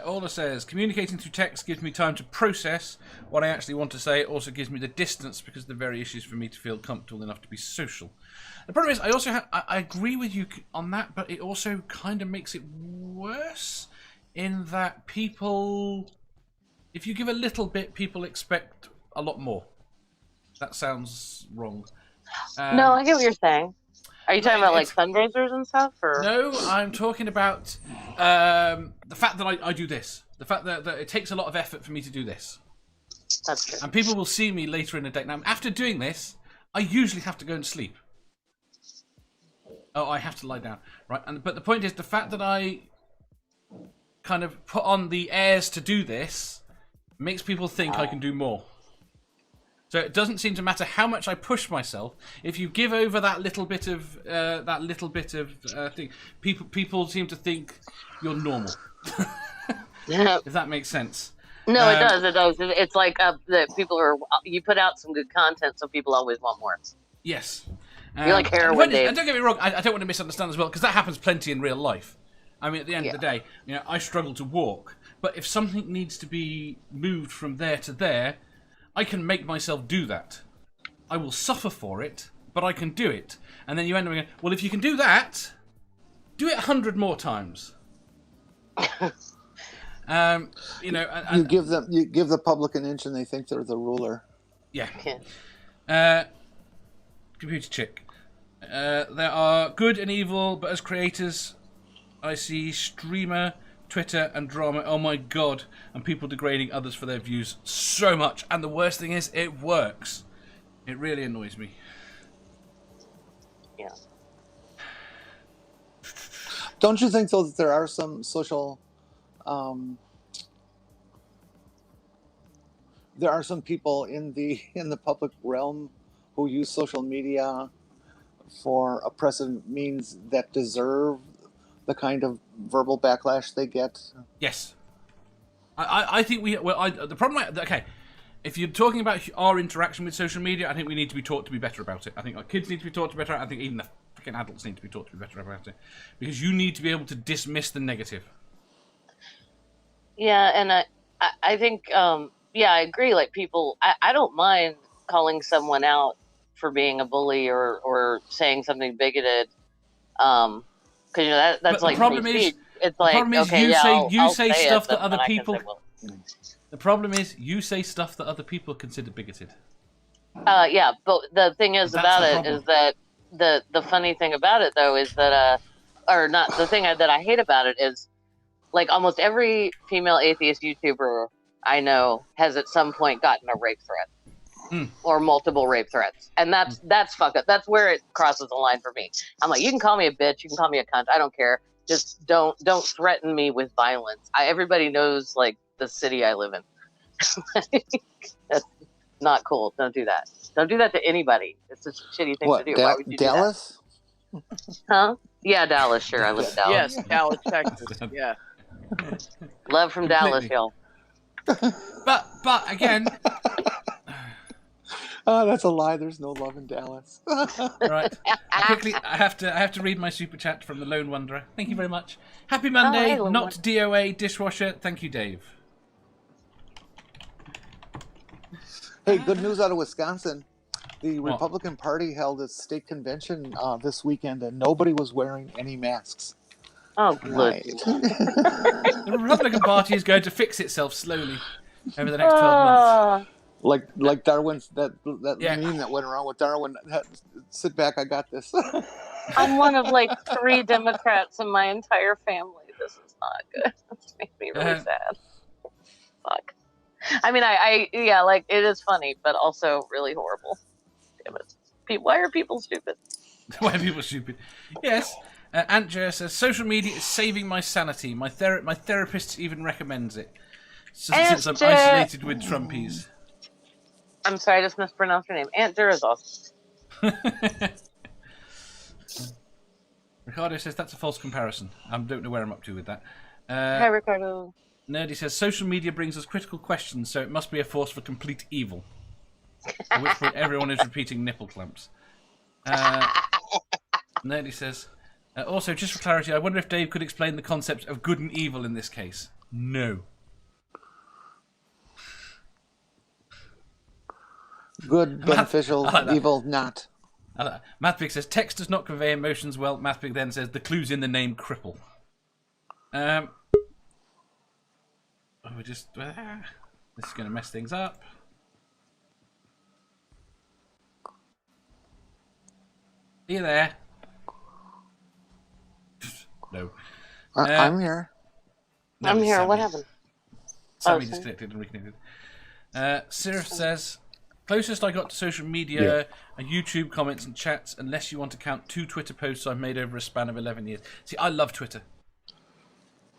Orla says, communicating through text gives me time to process what I actually want to say. It also gives me the distance because of the very issues for me to feel comfortable enough to be social. The problem is, I agree with you on that, but it also kind of makes it worse in that people, if you give a little bit, people expect a lot more. That sounds wrong. No, I get what you're saying. Are you talking about like fundraisers and stuff? Or? No, I'm talking about the fact that I do this. The fact that it takes a lot of effort for me to do this. That's true. And people will see me later in the day. Now, after doing this, I usually have to go and sleep. Oh, I have to lie down. Right, but the point is, the fact that I kind of put on the airs to do this makes people think I can do more. So it doesn't seem to matter how much I push myself. If you give over that little bit of thing, people seem to think you're normal. Yeah. If that makes sense. No, it does. It does. It's like that people are. You put out some good content, so people always want more. Yes. You're like heroin, Dave. And don't get me wrong. I don't want to misunderstand as well, because that happens plenty in real life. I mean, at the end of the day, I struggle to walk. But if something needs to be moved from there to there, I can make myself do that. I will suffer for it, but I can do it. And then you end up going, well, if you can do that, do it 100 more times. You give the public an inch and they think they're the ruler. Yeah. Computer chick. There are good and evil, but as creators, I see streamer, Twitter, and drama. Oh my god! And people degrading others for their views so much. And the worst thing is, it works. It really annoys me. Yeah. Don't you think though that there are some social, there are some people in the public realm who use social media for oppressive means that deserve the kind of verbal backlash they get? Yes. I think the problem, okay, if you're talking about our interaction with social media, I think we need to be taught to be better about it. I think our kids need to be taught to be better. I think even the freaking adults need to be taught to be better about it. Because you need to be able to dismiss the negative. Yeah, and I think, I agree. Like people, I don't mind calling someone out for being a bully or saying something bigoted. Because that's like problem is, it's like, you say stuff that other then people. The problem is you say stuff that other people consider bigoted. Yeah, but the thing is That's about the it problem. is that the funny thing about it though is that or not, the thing that I hate about it is like almost every female atheist YouTuber I know has at some point gotten a rape threat. Or multiple rape threats, and that's fuck up. That's where it crosses the line for me. I'm like, you can call me a bitch, you can call me a cunt, I don't care. Just don't threaten me with violence. Everybody knows like the city I live in. That's not cool. Don't do that. Don't do that to anybody. It's a shitty thing to do. Why would you Dallas? do that? Huh? Yeah, Dallas. Sure, I live in Dallas. Yes, Dallas, Texas. Yeah. Love from Dallas, y'all. But again, Oh, that's a lie. There's no love in Dallas. right. Quickly, I have to read my super chat from the Lone Wanderer. Thank you very much. Happy Monday, Lone not Wanderer. DOA dishwasher. Thank you, Dave. Hey, good news out of Wisconsin. The What? Republican Party held its state convention this weekend, and nobody was wearing any masks. Oh, good. Right. The Republican Party is going to fix itself slowly over the next 12 months. Like Darwin's that Yeah. meme that went around with Darwin. Sit back, I got this. I'm one of like 3 Democrats in my entire family. This is not good. This makes me really sad. Fuck. I mean, I like it is funny, but also really horrible. Damn it. Why are people stupid? Why are people stupid? Yes. Antjer says, social media is saving my sanity. My therapist even recommends it. Since I'm isolated with Trumpies. I'm sorry, I just mispronounced your name. Aunt Dura is awesome. Ricardo says, that's a false comparison. I don't know where I'm up to with that. Hi, Ricardo. Nerdy says, social media brings us critical questions, so it must be a force for complete evil. At which point everyone is repeating nipple clamps. Nerdy says, also, just for clarity, I wonder if Dave could explain the concept of good and evil in this case. No. Good, beneficial, evil, not. Mathpig says, text does not convey emotions well. Mathpig then says, the clue's in the name cripple. We're just... this is going to mess things up. Are you there? No. I'm here. No, I'm it's here. Sammy. What happened? Sammy disconnected and reconnected. Sirif says, closest I got to social media are YouTube comments and chats, unless you want to count 2 Twitter posts I've made over a span of 11 years. See, I love Twitter.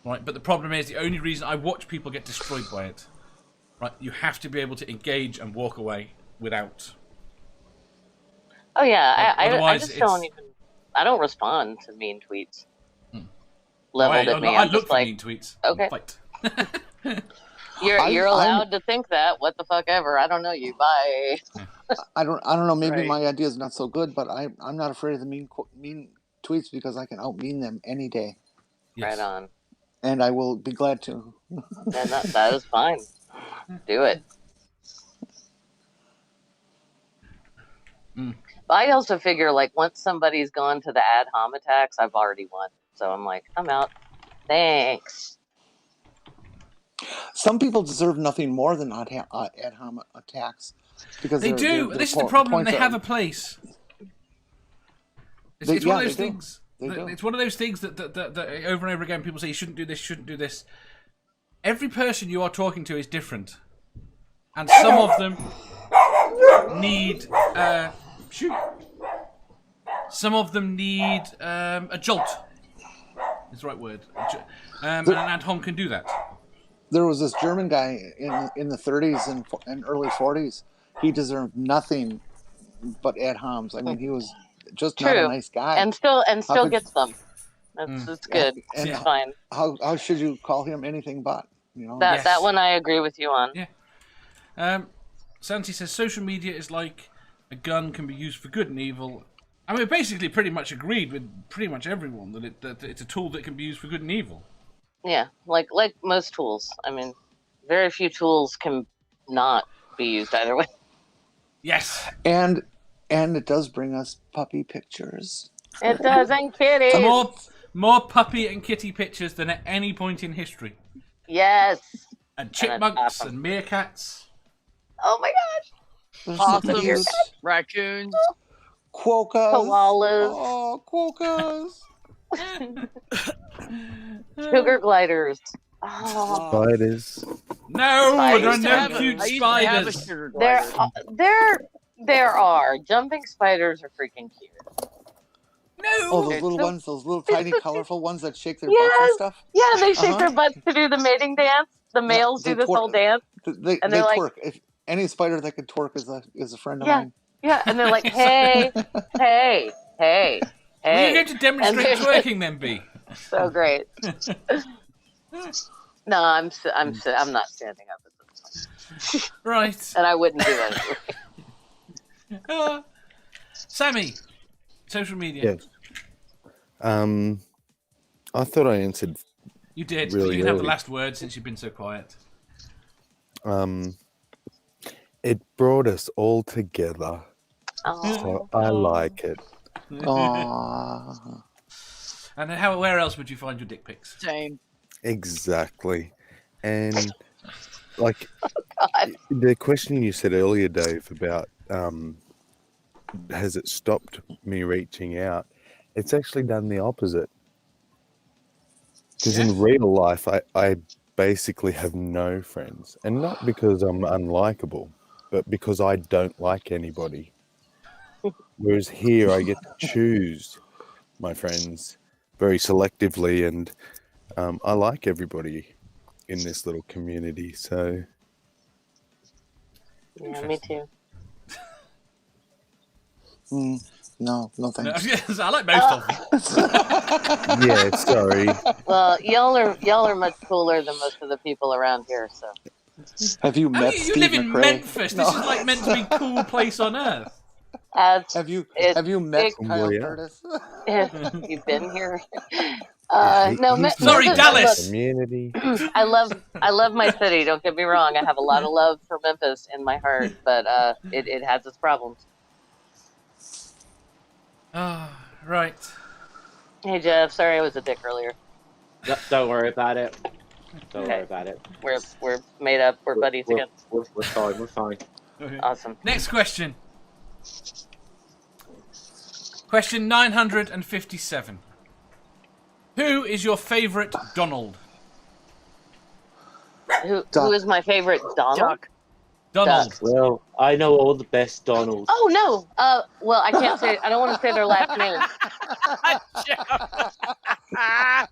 Right, but the problem is the only reason I watch people get destroyed by it. Right, you have to be able to engage and walk away without. Oh yeah, I just it's... don't even. I don't respond to mean tweets. Leveled at me. I I'm look just for like, mean tweets. okay. Fight. You're allowed to think that. What the fuck ever. I don't know you. Bye. I don't know. Maybe Right. my idea is not so good, but I'm not afraid of the mean tweets because I can out-mean them any day, Yes. Right on. and I will be glad to. And that is fine. Do it. But I also figure like once somebody's gone to the ad hom attacks, I've already won. So I'm like, I'm out. Thanks. Some people deserve nothing more than ad hom attacks because They do. This is the problem. They have a place. It's one of those things. It's one of those things that over and over again people say you shouldn't do this, shouldn't do this. Every person you are talking to is different, and some of them need some of them need a jolt. Is the right word. And an ad hom can do that. There was this German guy in the 30s and early 40s. He deserved nothing but ad homs. I mean, he was just not a nice guy. And still gets them. That's good. And It's fine. How should you call him anything but? You know. That one I agree with you on. Yeah. Santi says social media is like a gun, can be used for good and evil. I mean, basically, pretty much agreed with pretty much everyone that it's a tool that can be used for good and evil. Yeah, like most tools. I mean, very few tools can not be used either way. Yes. And it does bring us puppy pictures. It does, and kitties. More puppy and kitty pictures than at any point in history. Yes. And chipmunks and meerkats. Oh my gosh. Possums, raccoons, Quokkas. Koalas. Oh, quokkas. Sugar gliders. Oh. Spiders. No, I there are used to no have cute I used to have a spiders. sugar glider. There are. Jumping spiders are freaking cute. No. Oh, those little ones, those little tiny, colorful ones that shake their butts and Yes. stuff. Yeah, they shake their butts to do the mating dance. The males they do this twerk. whole dance. They And they're like- twerk. If any spider that can twerk is a friend of Yeah. mine. Yeah, and they're like, hey, hey, hey, Were you hey. going to demonstrate And they're- twerking then, B? So great. No, I'm not standing up at this point. Right. And I wouldn't do that anyway. Sammy, social media. Yes. I thought I answered. You did. Really but you can have the early. last word since you've been so quiet. It brought us all together, Oh. so I like it. Aww. And where else would you find your dick pics? Same. Exactly, and like God. the question you said earlier, Dave, about has it stopped me reaching out? It's actually done the opposite. Because in real life, I basically have no friends, and not because I'm unlikable, but because I don't like anybody. Whereas here, I get to choose my friends very selectively, and I like everybody in this little community. So Yeah, me too. No, thanks. Yes, I like most of them. yeah, sorry. Well, y'all are much cooler than most of the people around here. So Have you met You Steve live in McRae? Memphis. This is like meant to be a cool place on earth. Have you met it- Kyle Yeah. Curtis? you've been here. He- No, he's Sorry, from Dallas. Community. I love my city. Don't get me wrong. I have a lot of love for Memphis in my heart, but it has its problems. Right. Hey Jeff, sorry I was a dick earlier. No, don't worry about it. Don't Okay. worry about it. We're made up. We're buddies again. We're fine. We're fine. Okay. Awesome. Next question. Question 957. Who is your favourite Donald? Who is my favorite Donald? Duck. Donald. Well, I know all the best Donalds. Oh no. Well, I can't say. I don't want to say their last name. That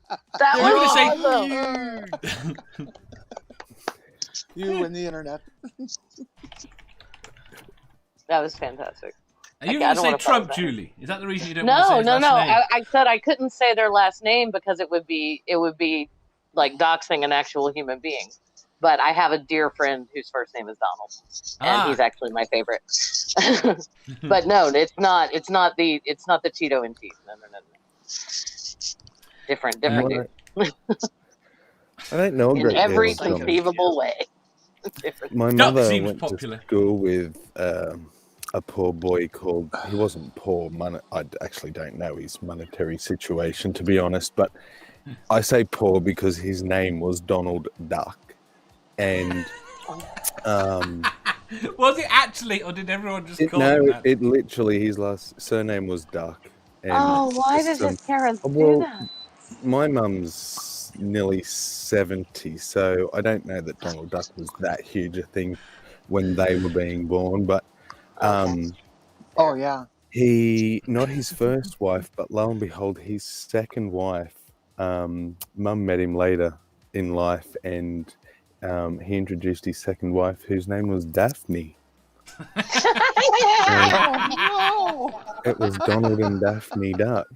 You're was gonna awesome. You and the internet. That was fantastic. Are you I going to don't say wanna follow Trump, that. Julie? Is that the reason you don't want to say No, his no, last no. name? I said I couldn't say their last name because it would be like doxing an actual human being. But I have a dear friend whose first name is Donald, and he's actually my favorite. But no, it's not the Cheeto and teeth. No. Different dude. I don't know a In great every deal of Donald. conceivable way. Different. My Duck mother seems went popular. to school with a poor boy called. He wasn't poor. I actually don't know his monetary situation, to be honest. But I say poor because his name was Donald Duck, and Was it actually, or did everyone just call no, him that? it literally his last surname was Duck. And Oh, why just, did his parents do well, that? My mum's nearly 70, so I don't know that Donald Duck was that huge a thing when they were being born, but Oh yeah. he, not his first wife, but lo and behold, his second wife, Mum met him later in life, and he introduced his second wife, whose name was Daphne. It was Donald and Daphne Duck.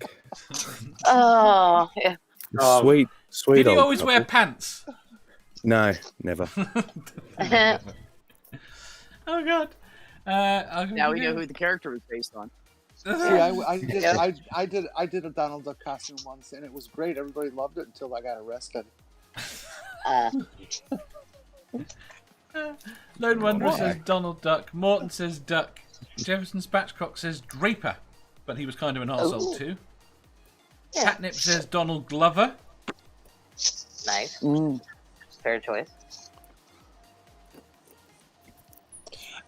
Oh, yeah. Oh. Sweet Did he old always wear couple. pants? No, never. Oh, God. Now we know who the character was based on. See, I did a Donald Duck costume once, and it was great. Everybody loved it until I got arrested. Lone Wanderer Why? says Donald Duck. Morton says Duck. Jefferson Spatchcock says Draper, but he was kind of an arsehole Ooh. too. Yeah. Catnip says Donald Glover. Nice. Mm. Fair choice.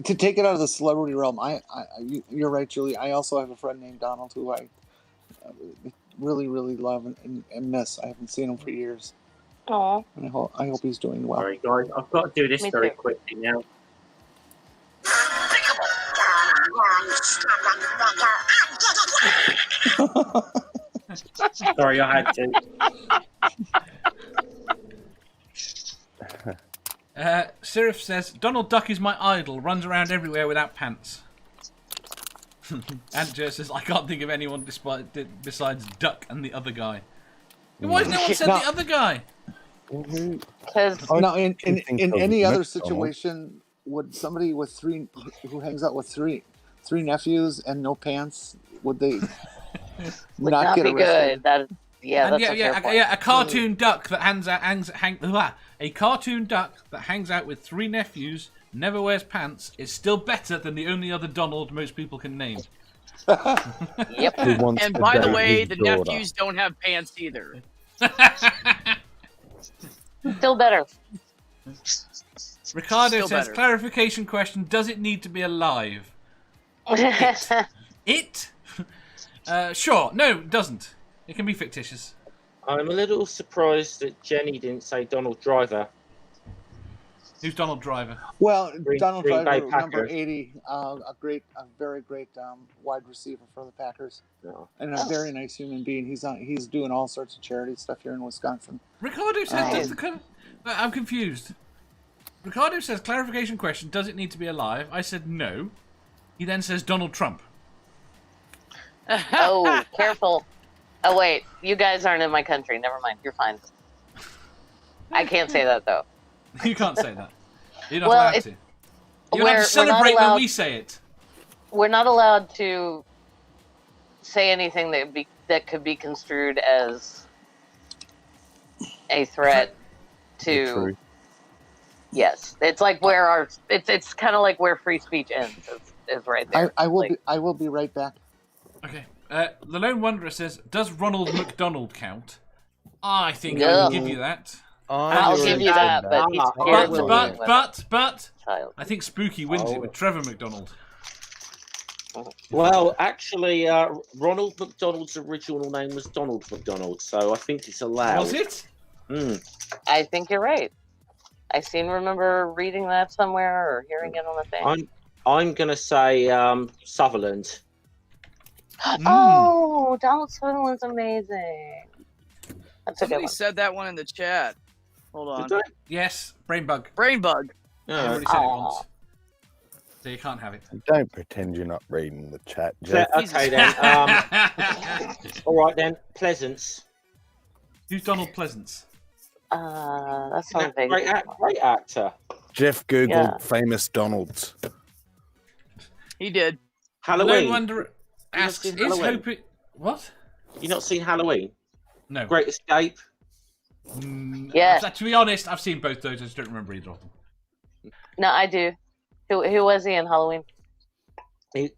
To take it out of the celebrity realm, you're right, Julie. I also have a friend named Donald who I really, really love and miss. I haven't seen him for years. Aw. And I hope he's doing well. Sorry, guys. I've got to do this Me very too. quickly now. Sorry, I had to. Sirif says, Donald Duck is my idol, runs around everywhere without pants. And Joe says, I can't think of anyone besides Duck and the other guy. Why has no one said the other guy? Because Now, in any other McDonald. situation, would somebody with who hangs out with three nephews and no pants, would they would not not get be arrested? good. That, yeah, And that's a fair point. a cartoon duck that a cartoon duck that hangs out with 3 nephews, never wears pants, is still better than the only other Donald most people can name. Yep. Who wants And to by the date way, his the daughter? nephews don't have pants either. Still better. Ricardo Still says, better. clarification question, does it need to be alive? It? Sure. No, it doesn't. It can be fictitious. I'm a little surprised that Jenny didn't say Donald Driver. Who's Donald Driver? Well, Donald Green Bay Driver, number Packers. 80, a very great wide receiver for the Packers, No. and a very nice human being. He's doing all sorts of charity stuff here in Wisconsin. Ricardo says, I'm confused. Ricardo says, clarification question, does it need to be alive? I said no. He then says Donald Trump. Oh, careful. Oh, wait. You guys aren't in my country. Never mind. You're fine. I can't say that, though. You can't say that. You're not Well, allowed to. You're allowed to celebrate when we say it. We're not allowed to say anything that could be construed as a threat The to... truth. Yes. It's like where it's kind of like where free speech ends. Is right there. I will be right back. Okay. The Lone Wanderer says, does Ronald McDonald count? I think I No. will give you that. I'll give you that, but he's terrible. But, Child. I think Spooky wins it with Trevor McDonald. Well, actually, Ronald McDonald's original name was Donald McDonald, so I think it's allowed. Was it? I think you're right. I remember reading that somewhere or hearing it on a thing. I'm gonna say Sutherland. Oh, Donald Sutherland's amazing. That's a good Somebody one. said that one in the chat. Hold on. Did Yes, brain bug. Brain bug. I I? already said it Aw. once. So you can't have it. Don't pretend you're not reading the chat, Yeah. Jeff. Okay then. All right then. Pleasance. Who's Donald Pleasance? That's not big. Great actor. Jeff googled Yeah. famous Donalds. He did. The Lone Halloween. Wanderer asks, seen is Halloween? hoping... What? You not seen Halloween? No. Great Escape. Yes. To be honest, I've seen both those. I just don't remember either of them. No, I do. Who was he in Halloween?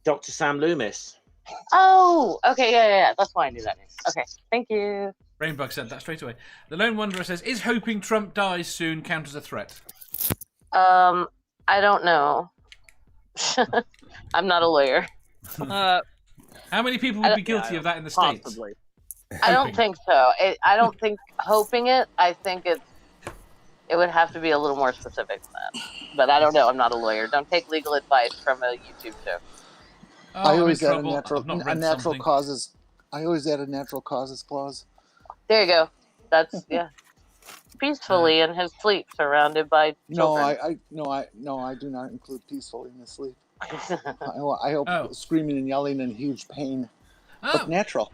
Dr. Sam Loomis. Oh, okay, yeah. That's why I knew that name. Okay, thank you. Brainbug said that straight away. The Lone Wanderer says, is hoping Trump dies soon count as a threat? I don't know. I'm not a lawyer. How many people would be guilty of that in the States? Possibly. I don't think so. I don't think hoping it. I think it would have to be a little more specific than that. But I don't know. I'm not a lawyer. Don't take legal advice from a YouTube show. Oh, I I'm always in add trouble. I've not read something. causes. I always add a natural causes clause. There you go. That's peacefully in his sleep, surrounded by No, children. I do not include peacefully in the sleep. I hope screaming and yelling in huge pain, but Oh, natural.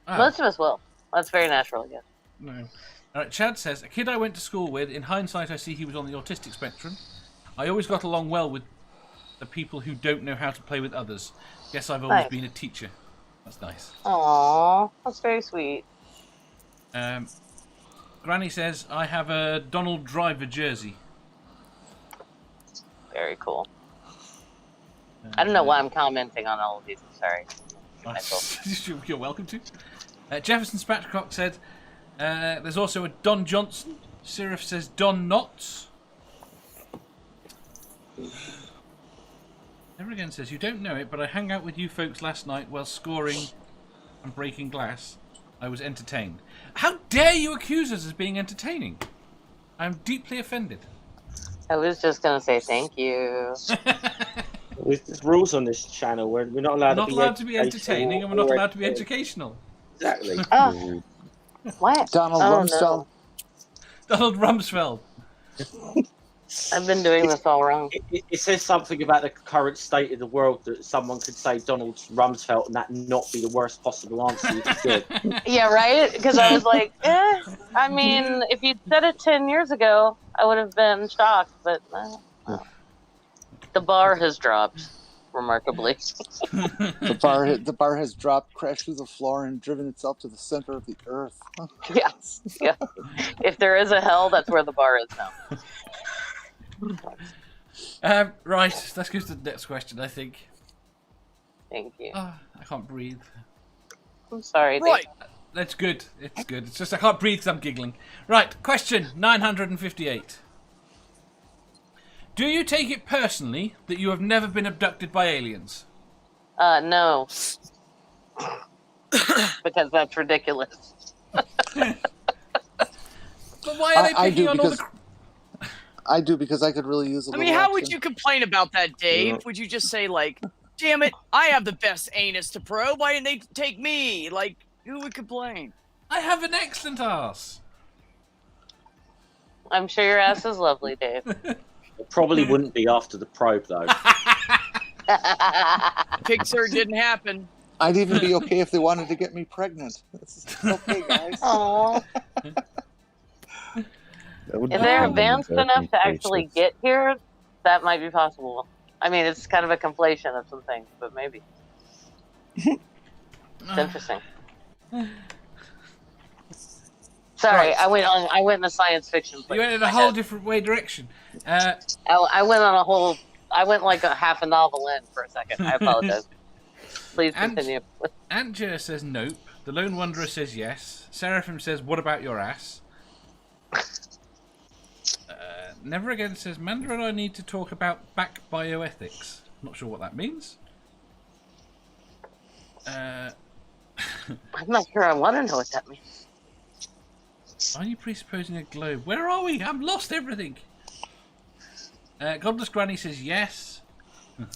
oh, Most of us will. That's very natural, yes. no. All right, Chad says, a kid I went to school with, in hindsight I see he was on the autistic spectrum. I always got along well with the people who don't know how to play with others. Guess I've always Nice. been a teacher. That's nice. Aww, that's very sweet. Granny says, I have a Donald Driver jersey. Very cool. I don't know why I'm commenting on all of these. I'm sorry. You're welcome to. Jefferson Spatchcock said, there's also a Don Johnson. Sirif says Don Knotts. Never again says, you don't know it, but I hung out with you folks last night while scoring and breaking glass. I was entertained. How dare you accuse us of being entertaining? I'm deeply offended. I was just going to say thank you. There's rules on this channel where we're not allowed We're not allowed to be educational entertaining, and we're not or allowed to be anything. educational. Exactly. Oh, what? Donald Oh, Rumsfeld. Donald Rumsfeld. I've been doing this all wrong. It says something about the current state of the world that someone could say Donald Rumsfeld and that not be the worst possible answer you could give. Yeah, right? Because I was like, I mean, if you'd said it 10 years ago, I would have been shocked, but the bar has dropped, remarkably. The bar has dropped, crashed through the floor, and driven itself to the center of the earth. Yeah. If there is a hell, that's where the bar is now. Right, let's go to the next question, I think. Thank you. I can't breathe. I'm sorry. Right. That's good. It's good. It's just I can't breathe because I'm giggling. Right, question 958. Do you take it personally that you have never been abducted by aliens? No. Because that's ridiculous. But why are they I picking do on all because the... I do because I could really use a I little mean, how would action. you complain about that, Dave? Yeah. Would you just say, like, damn it, I have the best anus to probe. Why didn't they take me? Like, who would complain? I have an excellent ass. I'm sure your ass is lovely, Dave. It probably wouldn't be after the probe, though. Pixar didn't happen. I'd even be okay if they wanted to get me pregnant. It's okay, guys. Aww. If they're advanced enough to actually get here, that might be possible. I mean, it's kind of a conflation of some things, but maybe. It's interesting. Sorry, Right. I went in a science fiction place. You went in a whole different direction. I went like a half a novel in for a second. I apologize. Please continue. Antja says nope. The Lone Wanderer says yes. Seraphim says, what about your ass? Never Again says, Manda and I need to talk about back bioethics. Not sure what that means. I'm not sure I want to know what that means. Are you presupposing a globe? Where are we? I've lost everything. Godless Granny says yes. Did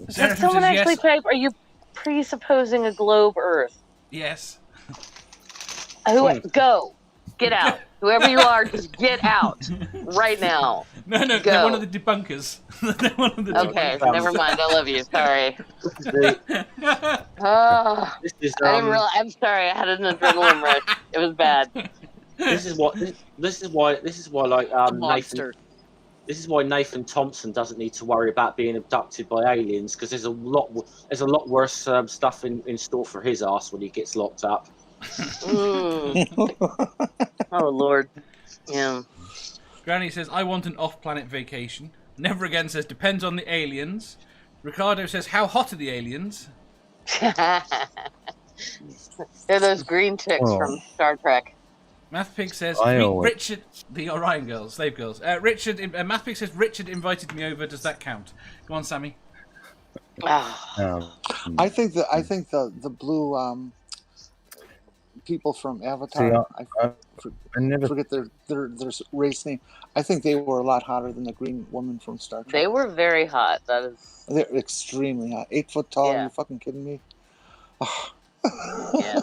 Seraphim someone says actually yes. type, are you presupposing a globe Earth? Yes. Go. Get out. Whoever you are, just get out. Right now. No, Go. they're one of the debunkers. They're one of the Okay, debunkers. never mind. I love you. Sorry. The- Oh, this is I didn't realize. I'm sorry. I had an adrenaline rush. It was bad. this is why like A Nathan. monster. This is why Nathan Thompson doesn't need to worry about being abducted by aliens because there's a lot worse stuff in store for his ass when he gets locked up. Oh Lord. Yeah. Granny says, I want an off-planet vacation. Never Again says, depends on the aliens. Ricardo says, how hot are the aliens? They're those green chicks from Star Trek. Mathpig says, Richard, the Orion girls, slave girls. Mathpig says, Richard invited me over. Does that count? Go on, Sammy. I think the blue people from Avatar. I never. Forget their race name. I think they were a lot hotter than the green woman from Star Trek. They were very hot. That is. They're extremely hot. 8 foot tall. Yeah. Are you fucking kidding me? Yeah.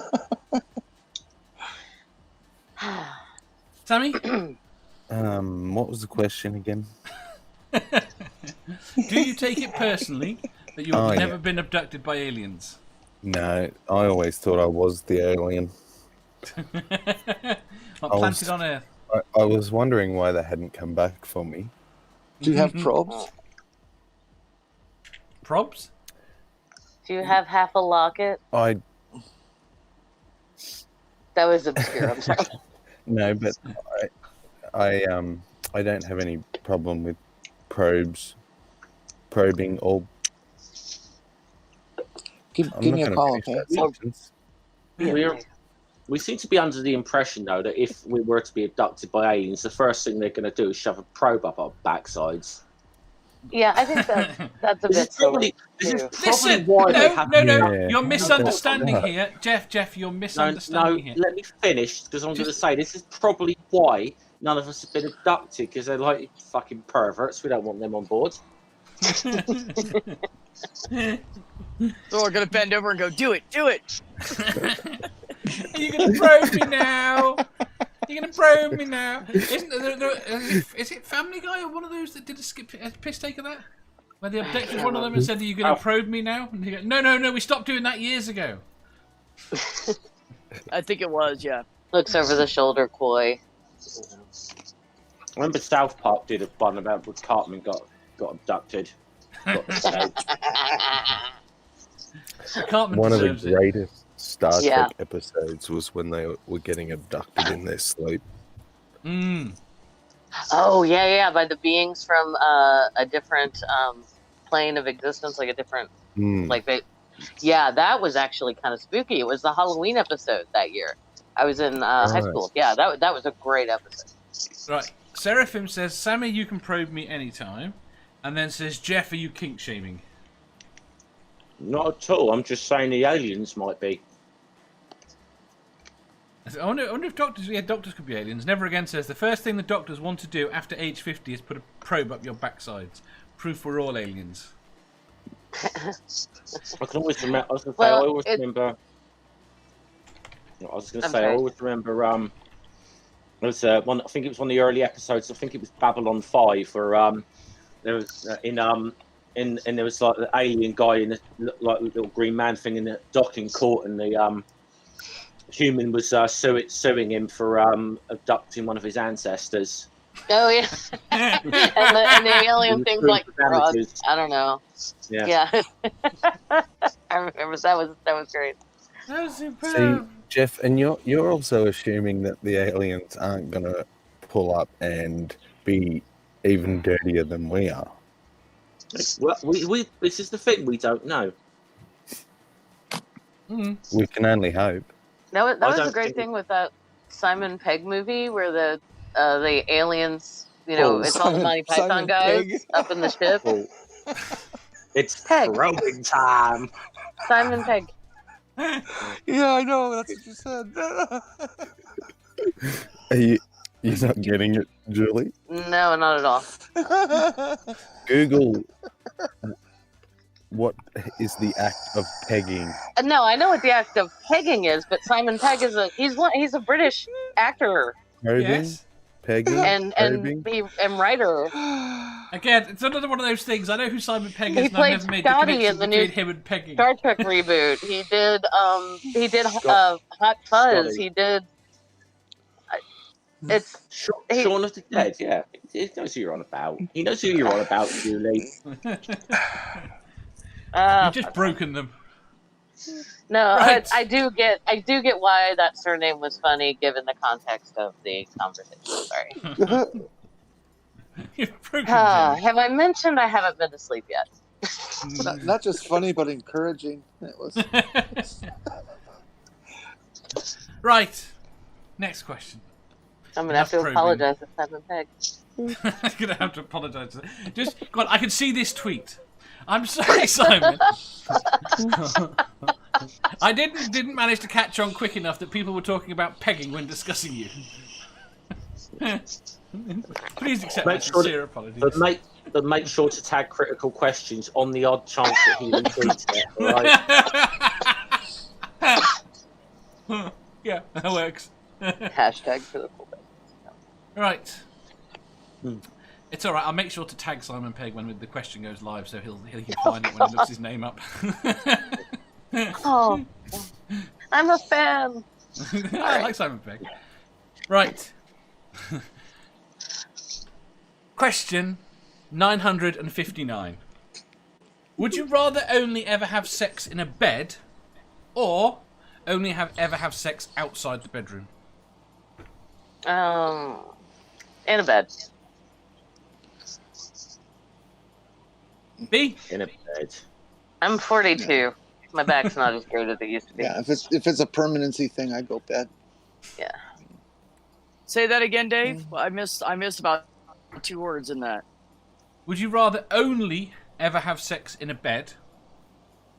Sammy? What was the question again? Do you take it personally that you've never been abducted by aliens? No, I always thought I was the alien. Not planted on Earth. I was wondering why they hadn't come back for me. Do you have probes? Probs? Do you have half a locket? I That was obscure. I'm sorry. no, but I don't have any problem with probing or. Give me a call, okay? We seem to be under the impression, though, that if we were to be abducted by aliens, the first thing they're going to do is shove a probe up our backsides. Yeah, I think that's a bit silly. This is too. probably Listen, why they have no, Yeah. you're misunderstanding here. Jeff, you're misunderstanding here. let me finish, because I'm going to say this is probably why none of us have been abducted, because they're like fucking perverts. We don't want them on board. So we're gonna bend over and go, do it, do it. Are you gonna probe me now? You're gonna probe me now? Isn't is it Family Guy or one of those that did a piss take of that? Where they abducted one of them and said, "Are you gonna probe me now?" And he goes, "No, we stopped doing that years ago." I think it was, yeah. Looks over the shoulder, coy. I remember South Park did a one about when Cartman got abducted. Cartman One of the deserves it. greatest Star Yeah. Trek episodes was when they were getting abducted in their sleep. Oh yeah, by the beings from a different plane of existence, like a different like they. Yeah, that was actually kind of spooky. It was the Halloween episode that year. I was in high school. Yeah, that was a great episode. Right. Seraphim says, "Sammy, you can probe me anytime," and then says, "Jeff, are you kink shaming?" Not at all. I'm just saying the aliens might be. I wonder if doctors could be aliens. Never Again says, "The first thing the doctors want to do after age 50 is put a probe up your backsides. Proof we're all aliens." I can always remember. I was going to say. I always remember. I was going to say. I always remember. There was one. I think it was one of the early episodes. I think it was Babylon 5, where there was and there was like the alien guy in the like little green man thing in the docking court, and the human was suing him for abducting one of his ancestors. Oh yeah, and the alien thing's like drugs. I don't know. Yeah. I remember that was great. That was superb. See, Jeff, and you're also assuming that the aliens aren't going to pull up and be even dirtier than we are. Well, we this is the thing, we don't know. We can only hope. That was a great thing with that Simon Pegg movie where the aliens, it's all the Monty Python guys up in the ship. It's Pegg. probing time. Simon Pegg. Yeah, I know. That's what you said. You're not getting it, Julie? No, not at all. Google what is the act of pegging. No, I know what the act of pegging is, but Simon Pegg is he's a British actor Probing? Yes. Pegging? and writer. Again, it's another one of those things. I know who Simon Pegg is, He and I've played never made the Scotty connection in the between new him and pegging. Star Trek reboot. He did Hot Fuzz. Scotty. He did. It's Shaun of the Dead, yeah. He knows who you're on about. He knows who you're on about, Julie. You've just broken them. No, Right. I do get why that surname was funny given the context of the conversation. Sorry. You've broken them. Have I mentioned I haven't been to sleep yet? Not just funny, but encouraging. It was. Right. Next question. I'm gonna have to Enough apologize to Simon Pegg. I'm gonna have to apologise. Just go on, I can see this tweet. I'm sorry, Simon. I didn't manage to catch on quick enough that people were talking about pegging when discussing you. Please accept my sincere apologies. But make sure to tag critical questions on the odd chance that he retweets it. Right? Yeah, that works. Hashtag for the full. Right. It's all right. I'll make sure to tag Simon Pegg when the question goes live, so he'll find it when he looks his name up. Oh, I'm a fan. I like Simon Pegg. Right. Question 959. Would you rather only ever have sex in a bed, or only ever have sex outside the bedroom? In a bed. B? In a bed. I'm 42. Yeah. My back's not as great as it used to be. Yeah, if it's a permanency thing, I go bed. Yeah. Say that again, Dave. I missed about 2 words in that. Would you rather only ever have sex in a bed,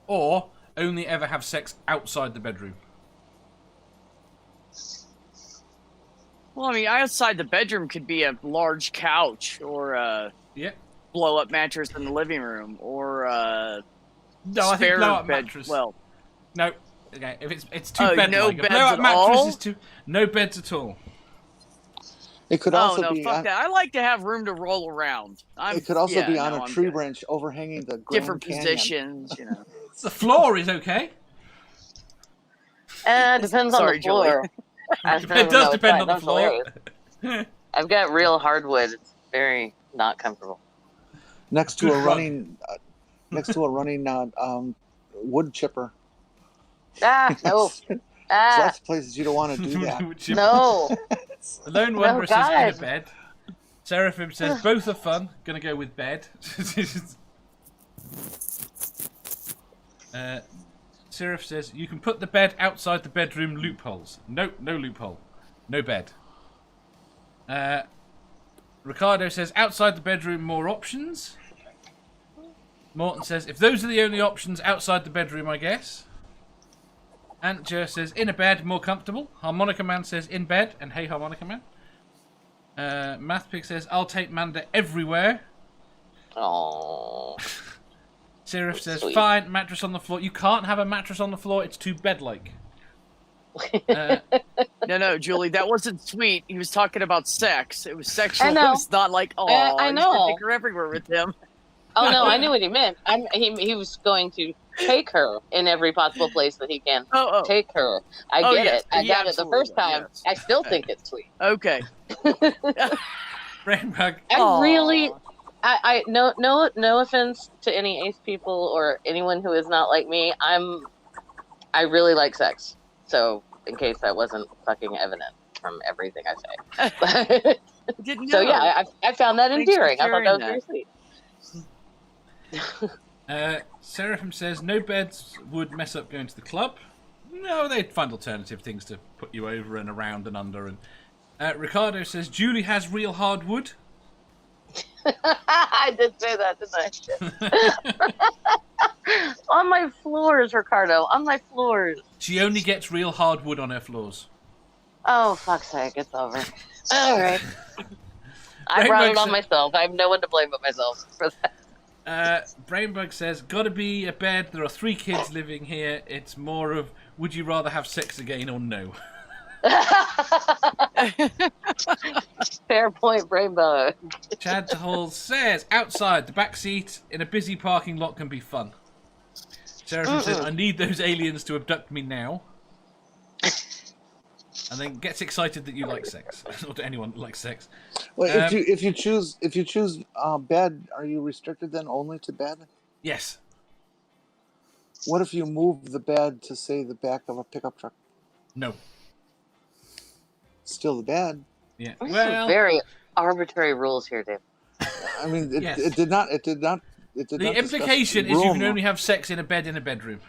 or only ever have sex outside the bedroom? Well, I mean, outside the bedroom could be a large couch or Yeah. blow up mattress in the living room or No, I think blow up mattress. Well, no. Okay, if it's too bed-like. No beds blow up at mattress all? is too. No beds at all. It could also be. Fuck that. I like to have room to roll around. It could also be on a I'm tree good. branch overhanging the Grand Different Canyon. positions, you know. The floor is okay. Depends on Sorry, the floor. It does depend on the floor. I've got real hardwood. It's very not comfortable. Next to a running wood chipper. No. There's lots of places you don't want to do that. No. The Lone Wanderer says in a God. bed. Seraphim says both are fun. Gonna go with bed. Seraph says you can put the bed outside the bedroom loopholes. No loophole. No bed. Ricardo says outside the bedroom more options. Morton says if those are the only options outside the bedroom, I guess. Antjer says in a bed more comfortable. Harmonica Man says in bed and hey Harmonica Man. Mathpig says I'll take Manda everywhere. Oh. Seraph says sweet. fine, mattress on the floor. You can't have a mattress on the floor, it's too bed-like. No, Julie, that wasn't sweet. He was talking about sex. It was sexual. I know. It was not like, I know. Take her everywhere with him. Oh no, I knew what he meant. He was going to take her in every possible place that he can. Take her. I get yes, it. I he got it the first absolutely time. will, yes. I still think it's sweet. Okay. Brainbug. I really, no offense to any ace people or anyone who is not like me. I really like sex. So in case that wasn't fucking evident from everything I say. Didn't So know. yeah, I found that Thanks for endearing. I thought that was sharing very sweet. Seraphim says no beds would mess up going to the club. No, they'd find alternative things to put you over and around and under. And Ricardo says Julie has real hardwood. I did say that, didn't I? On my floors, Ricardo. On my floors. She only gets real hardwood on her floors. Oh, fuck's sake. It's over. All right. I brought it on myself. I have no one to blame but myself for that. Brainbug says, gotta be a bed. There are 3 kids living here. It's more of, would you rather have sex again or no? Fair point, Brainbug. Chad Hall says, outside, the back seat in a busy parking lot can be fun. Seraphim says, I need those aliens to abduct me now. And then gets excited that you like sex. Or to anyone that likes sex. Well, if you choose bed, are you restricted then only to bed? Yes. What if you move the bed to, say, the back of a pickup truck? No. Still the bed. Yeah. There's Well, some very arbitrary rules here, Dave. I mean, Yes. it did not. The implication is you can only have sex in a bed in a bedroom.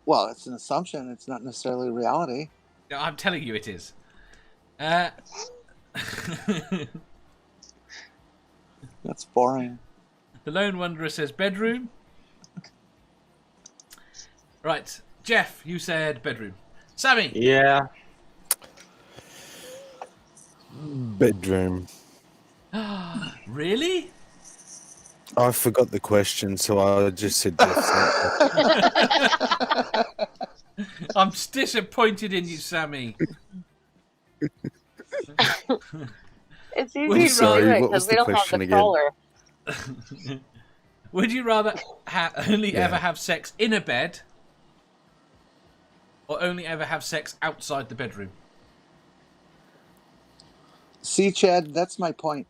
Well, it's an assumption. It's not necessarily reality. No, I'm telling you it is. That's boring. The Lone Wanderer says bedroom. Right. Jeff, you said bedroom. Sammy. Yeah. Bedroom. Really? I forgot the question, so I just said I'm disappointed in you, Sammy. It's easy Well, to sorry, do it what was because we the don't have question the again? collar. Would you rather only Yeah. ever have sex in a bed or only ever have sex outside the bedroom? See, Chad, that's my point.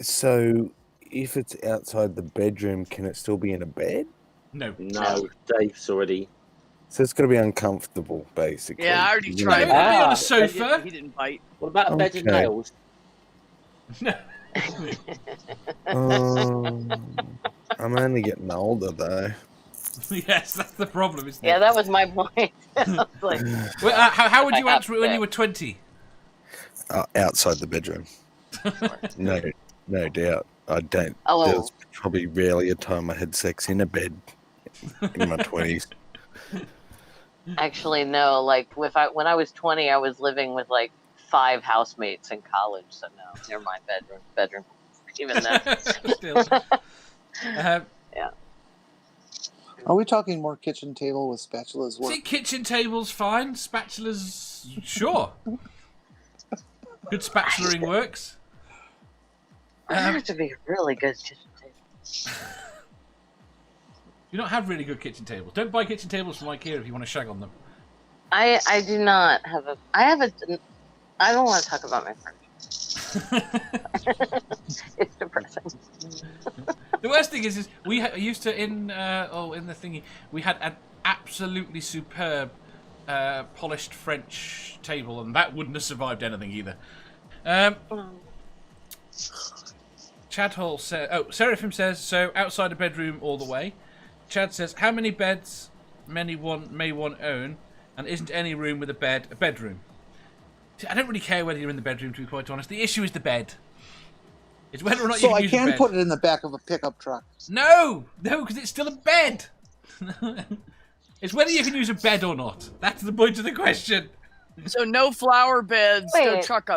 So, if it's outside the bedroom, can it still be in a bed? No. No, Dave's already. So it's got to be uncomfortable, basically. Yeah, I already You tried. No, it could be on a He sofa. didn't bite. What about a bed of Okay. nails? No. I'm only getting older, though. Yes, that's the problem, isn't Yeah, it? that was my point. I was like, Well, how would you I have answer it when sex. you were 20? Outside the bedroom. No doubt. I don't. Oh. There was probably rarely a time I had sex in a bed in my 20s. actually, no. Like, when I was 20, I was living with like 5 housemates in college, so no, never mind bedroom. Even then. Still. Yeah. Are we talking more kitchen table with spatulas work? See, kitchen table's fine. Spatulas, sure. Good spatulaing works. It has to be a really good kitchen table. You don't have really good kitchen tables. Don't buy kitchen tables from IKEA if you want to shag on them. I do not have a. I don't want to talk about my furniture. It's depressing. The worst thing is we used to in the thingy we had an absolutely superb polished French table, and that wouldn't have survived anything either. Chad Hall says, Seraphim says, so outside a bedroom all the way. Chad says, how many beds may one own, and isn't any room with a bed a bedroom? I don't really care whether you're in the bedroom, to be quite honest. The issue is the bed. It's whether or not you can use a bed. So I can put it in the back of a pickup truck. No, because it's still a bed. It's whether you can use a bed or not. That's the point of the question. So no flower beds, no truck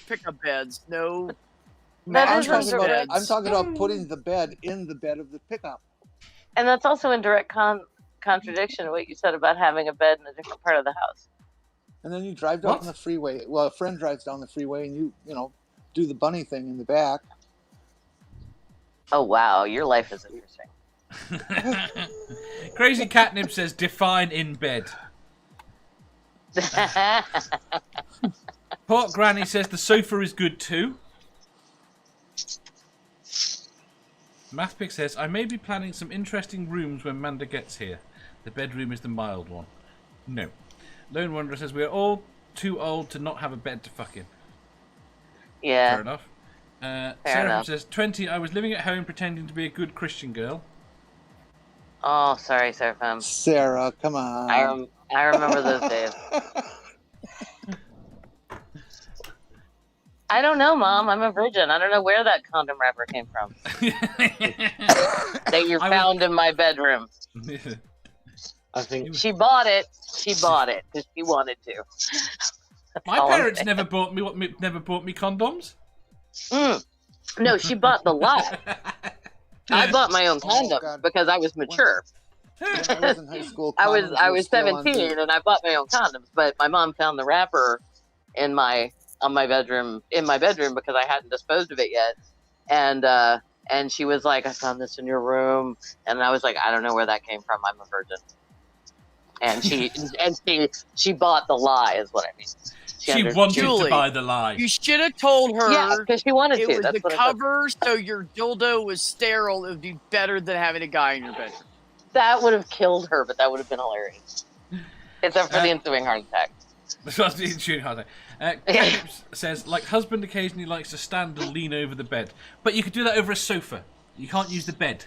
pickup beds, no. I'm talking about putting the bed in the bed of the pickup. And that's also in direct contradiction to what you said about having a bed in a different part of the house. And then you drive down the freeway. Well, a friend drives down the freeway, and you do the bunny thing in the back. Oh wow, your life is interesting. Crazy Catnip says, define in bed. Pork Granny says the sofa is good too. Mathpick says, I may be planning some interesting rooms when Manda gets here. The bedroom is the mild one. No. Lone Wanderer says, we are all too old to not have a bed to fuck in. Yeah. Fair enough. Sarah says, 20, I was living at home pretending to be a good Christian girl. Oh, sorry, Seraphim. Sarah, come on. I remember those days. I don't know, Mom. I'm a virgin. I don't know where that condom wrapper came from. That you found in my bedroom. I think she bought it. She bought it because she wanted to. My parents never bought me condoms. No, she bought the lot. I bought my own condoms because I was mature. When I was in high school, I was 17 and I bought my own condoms, but my mom found the wrapper in my bedroom because I hadn't disposed of it yet, and she was like, I found this in your room, and I was like, I don't know where that came from. I'm a virgin. And she bought the lie, is what I mean. She wanted to buy the lie. You should have told her. Yeah, because she wanted to. It was the cover, so your dildo was sterile. It would be better than having a guy in your bedroom. That would have killed her, but that would have been hilarious. Except for the ensuing heart attack. The ensuing heart attack. Says, like husband occasionally likes to stand and lean over the bed. But you could do that over a sofa. You can't use the bed.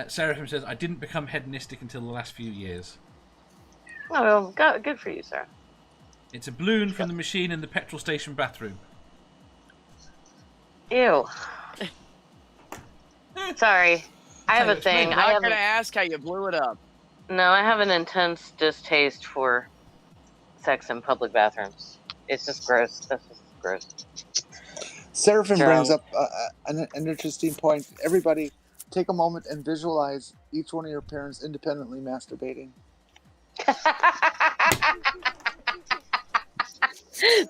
Seraphim says, I didn't become hedonistic until the last few years. Oh, well, good for you, sir. It's a balloon from the machine in the petrol station bathroom. Ew. Sorry. I have a thing. I'm not going to ask how you blew it up. No, I have an intense distaste for sex in public bathrooms. It's just gross. That's just gross. Seraphim brings up an interesting point. Everybody, take a moment and visualize each one of your parents independently masturbating.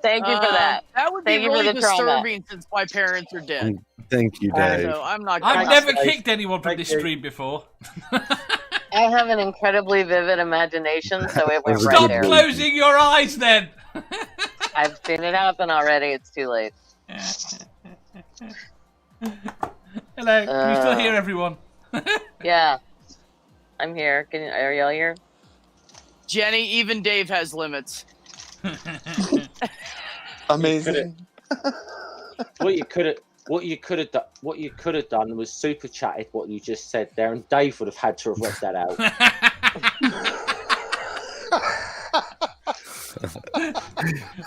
Thank you for that. That would be really disturbing since my parents are dead. Thank you, Dave. So I'm not. I've never kicked anyone from this stream before. I have an incredibly vivid imagination, so it went right Stop there. closing your eyes, then. I've seen it happen already. It's too late. Hello. Can you still hear everyone? Yeah, I'm here. Are y'all here? Jenny, even Dave has limits. Amazing. What you could have done was super chatted what you just said there, and Dave would have had to have read that out.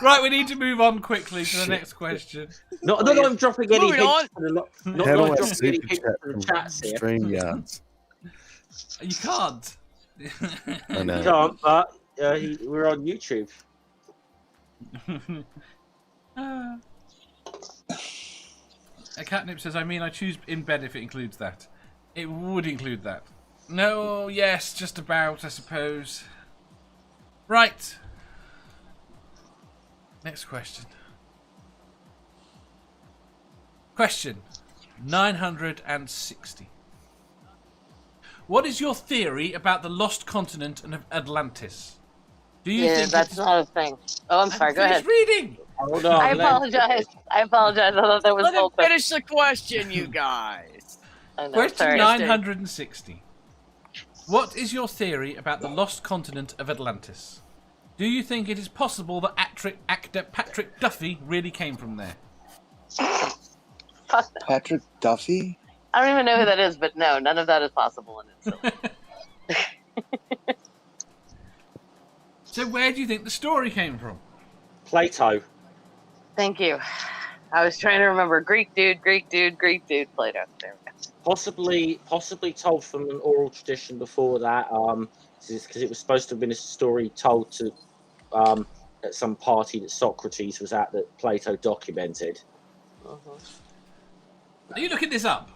Right, we need to move on quickly to the next question. Not I'm dropping any hints. Not How do I dropping any super hints chat from from chats here. StreamYard? You can't. I know. You can't, but we're on YouTube. Catnip says, I choose in bed if it includes that. It would include that. No, yes, just about, I suppose. Right. Next question. Question 960. What is your theory about the lost continent of Atlantis? Do you think that's not a thing. Oh, I'm sorry. Go ahead. Reading. Hold on. I apologize. I thought that was Let him whole finish the question, you guys. I know, Question sorry. 960. What is your theory about the lost continent of Atlantis? Do you think it is possible that actor Patrick Duffy really came from there? Patrick Duffy? I don't even know who that is, but no, none of that is possible in it. So where do you think the story came from? Plato. Thank you. I was trying to remember Greek dude, Plato. There we go. Possibly told from an oral tradition before that, because it was supposed to have been a story told to at some party that Socrates was at that Plato documented. Are you looking this up?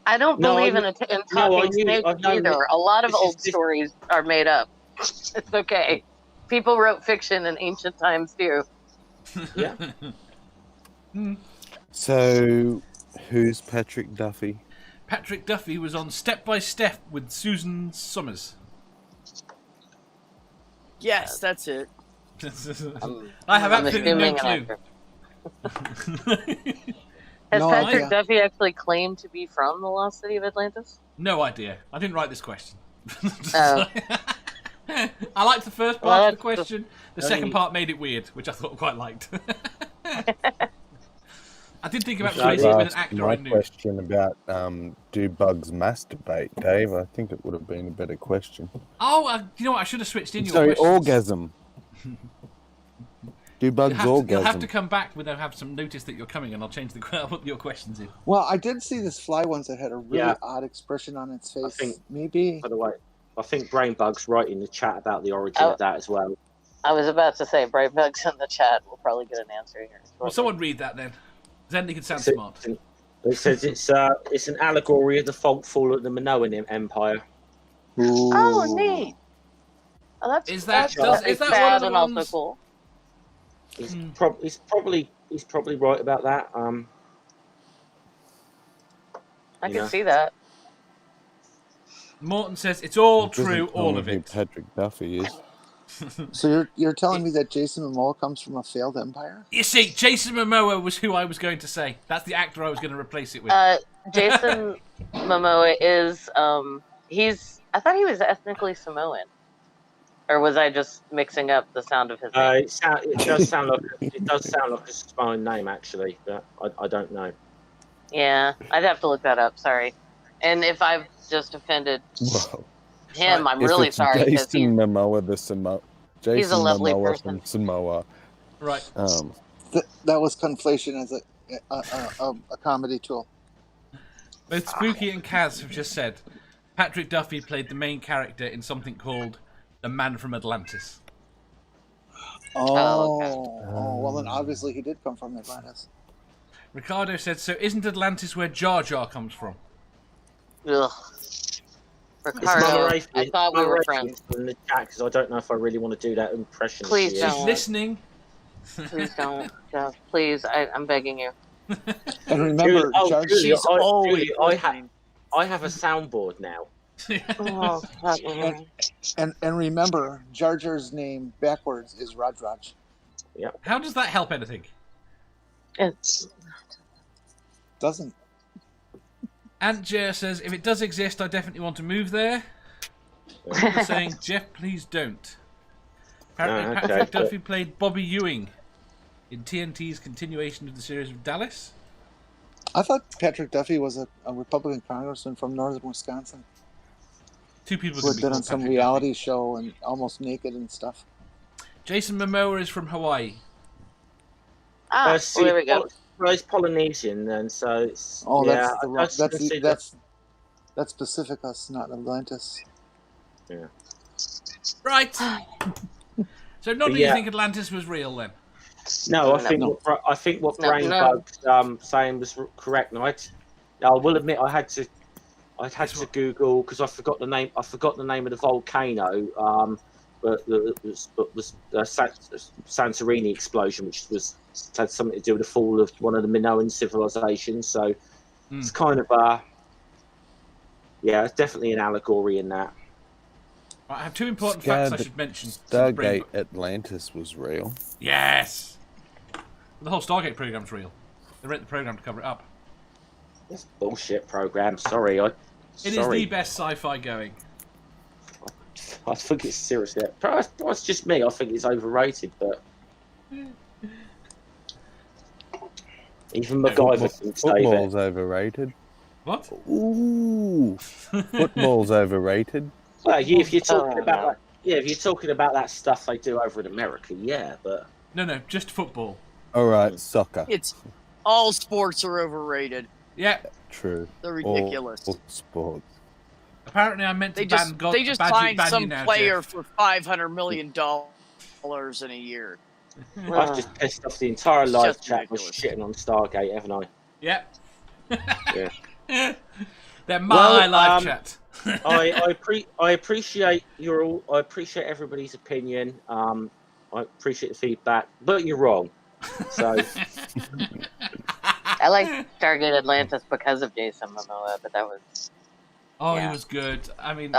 I don't believe in talking snakes either. A lot of old stories are made up. It's okay. People wrote fiction in ancient times too. Yeah. So, who's Patrick Duffy? Patrick Duffy was on Step by Step with Susan Summers. Yes, that's it. I have absolutely no clue. Has Patrick Duffy actually claimed to be from the lost city of Atlantis? No idea. I didn't write this question. Oh. I liked the first part of the question. The second part made it weird, which I thought I quite liked. I did think about replacing it with an actor I knew. My question about do bugs masturbate, Dave? I think it would have been a better question. Oh, you know what? I should have switched in your Sorry, questions. orgasm. Do bugs orgasm? You'll have to come back when I have some notice that you're coming, and I'll change I'll put your questions in. Well, I did see this fly once that had a really odd expression on its face. I think, maybe. By the way, I think Brainbug's right in the chat about the origin of that as well. I was about to say Brainbug's in the chat. We'll probably get an answer here. Well, someone read that then. Then they can sound smart. It says it's an allegory of the fall of the Minoan Empire. Ooh. Oh, neat. Oh, that's is that sad and also cool. He's probably right about that. I can see that. Morton says it's all true, all of it. Patrick Duffy is. So you're telling me that Jason Momoa comes from a failed empire? You see, Jason Momoa was who I was going to say. That's the actor I was going to replace it with. Jason Momoa is I thought he was ethnically Samoan. Or was I just mixing up the sound of his name? It does sound like a Samoan name actually, but I don't know. Yeah, I'd have to look that up. Sorry, and if I've just offended him, I'm really sorry. Jason Momoa, Jason he's a lovely Momoa person from Samoa. Right. That was conflation as a comedy tool. Both Spooky and Kaz have just said Patrick Duffy played the main character in something called The Man from Atlantis. Well then obviously he did come from Atlantis. Ricardo said, so isn't Atlantis where Jar Jar comes from? Ugh. Ricardo, I thought we were friends. In the chat, because I don't know if I really want to do that impression. Please don't. She's listening. Please don't. Just, please, I'm begging you. And remember, Julie, I have a soundboard now. and remember, Jar Jar's name backwards is Raj. Yeah. How does that help anything? It doesn't. Aunt Jer says, if it does exist, I definitely want to move there. People are saying, Jeff, please don't. Apparently, Patrick Duffy played Bobby Ewing in TNT's continuation of the series of Dallas. I thought Patrick Duffy was a Republican congressman from northern Wisconsin. Two people who had been on some reality show and almost naked and stuff. Jason Momoa is from Hawaii. Well, there we go. Well, he's Polynesian, and so it's... that's Pacificus, not Atlantis. Yeah. Right. So none of you think Atlantis was real then? No, I think what Brainbug's saying was correct. And I will admit I had to Google because I forgot the name. I forgot the name of the volcano. But the Santorini explosion, which had something to do with the fall of one of the Minoan civilizations. So it's kind of it's definitely an allegory in that. I have two important facts I should mention. Stargate Atlantis was real. Yes. The whole Stargate program's real. They wrote the program to cover it up. This bullshit program. Sorry, It is the best sci-fi going. I think it's seriously. It's just me. I think it's overrated, but even MacGyver can save it. Football's overrated. What? Ooh, football's overrated. Well, if you're talking about that stuff they do over in America, but no, just football. All right, soccer. It's all sports are overrated. Yeah, true. They're ridiculous. All sports. Apparently, I meant to ban God. They just find some player for $500 million in a year. I've just pissed off the entire live chat with shitting on Stargate, haven't I? Yep. Yeah. They're my live chat. I appreciate I appreciate everybody's opinion. I appreciate the feedback, but you're wrong. So I like Stargate Atlantis because of Jason Momoa, but that was he was good. I mean,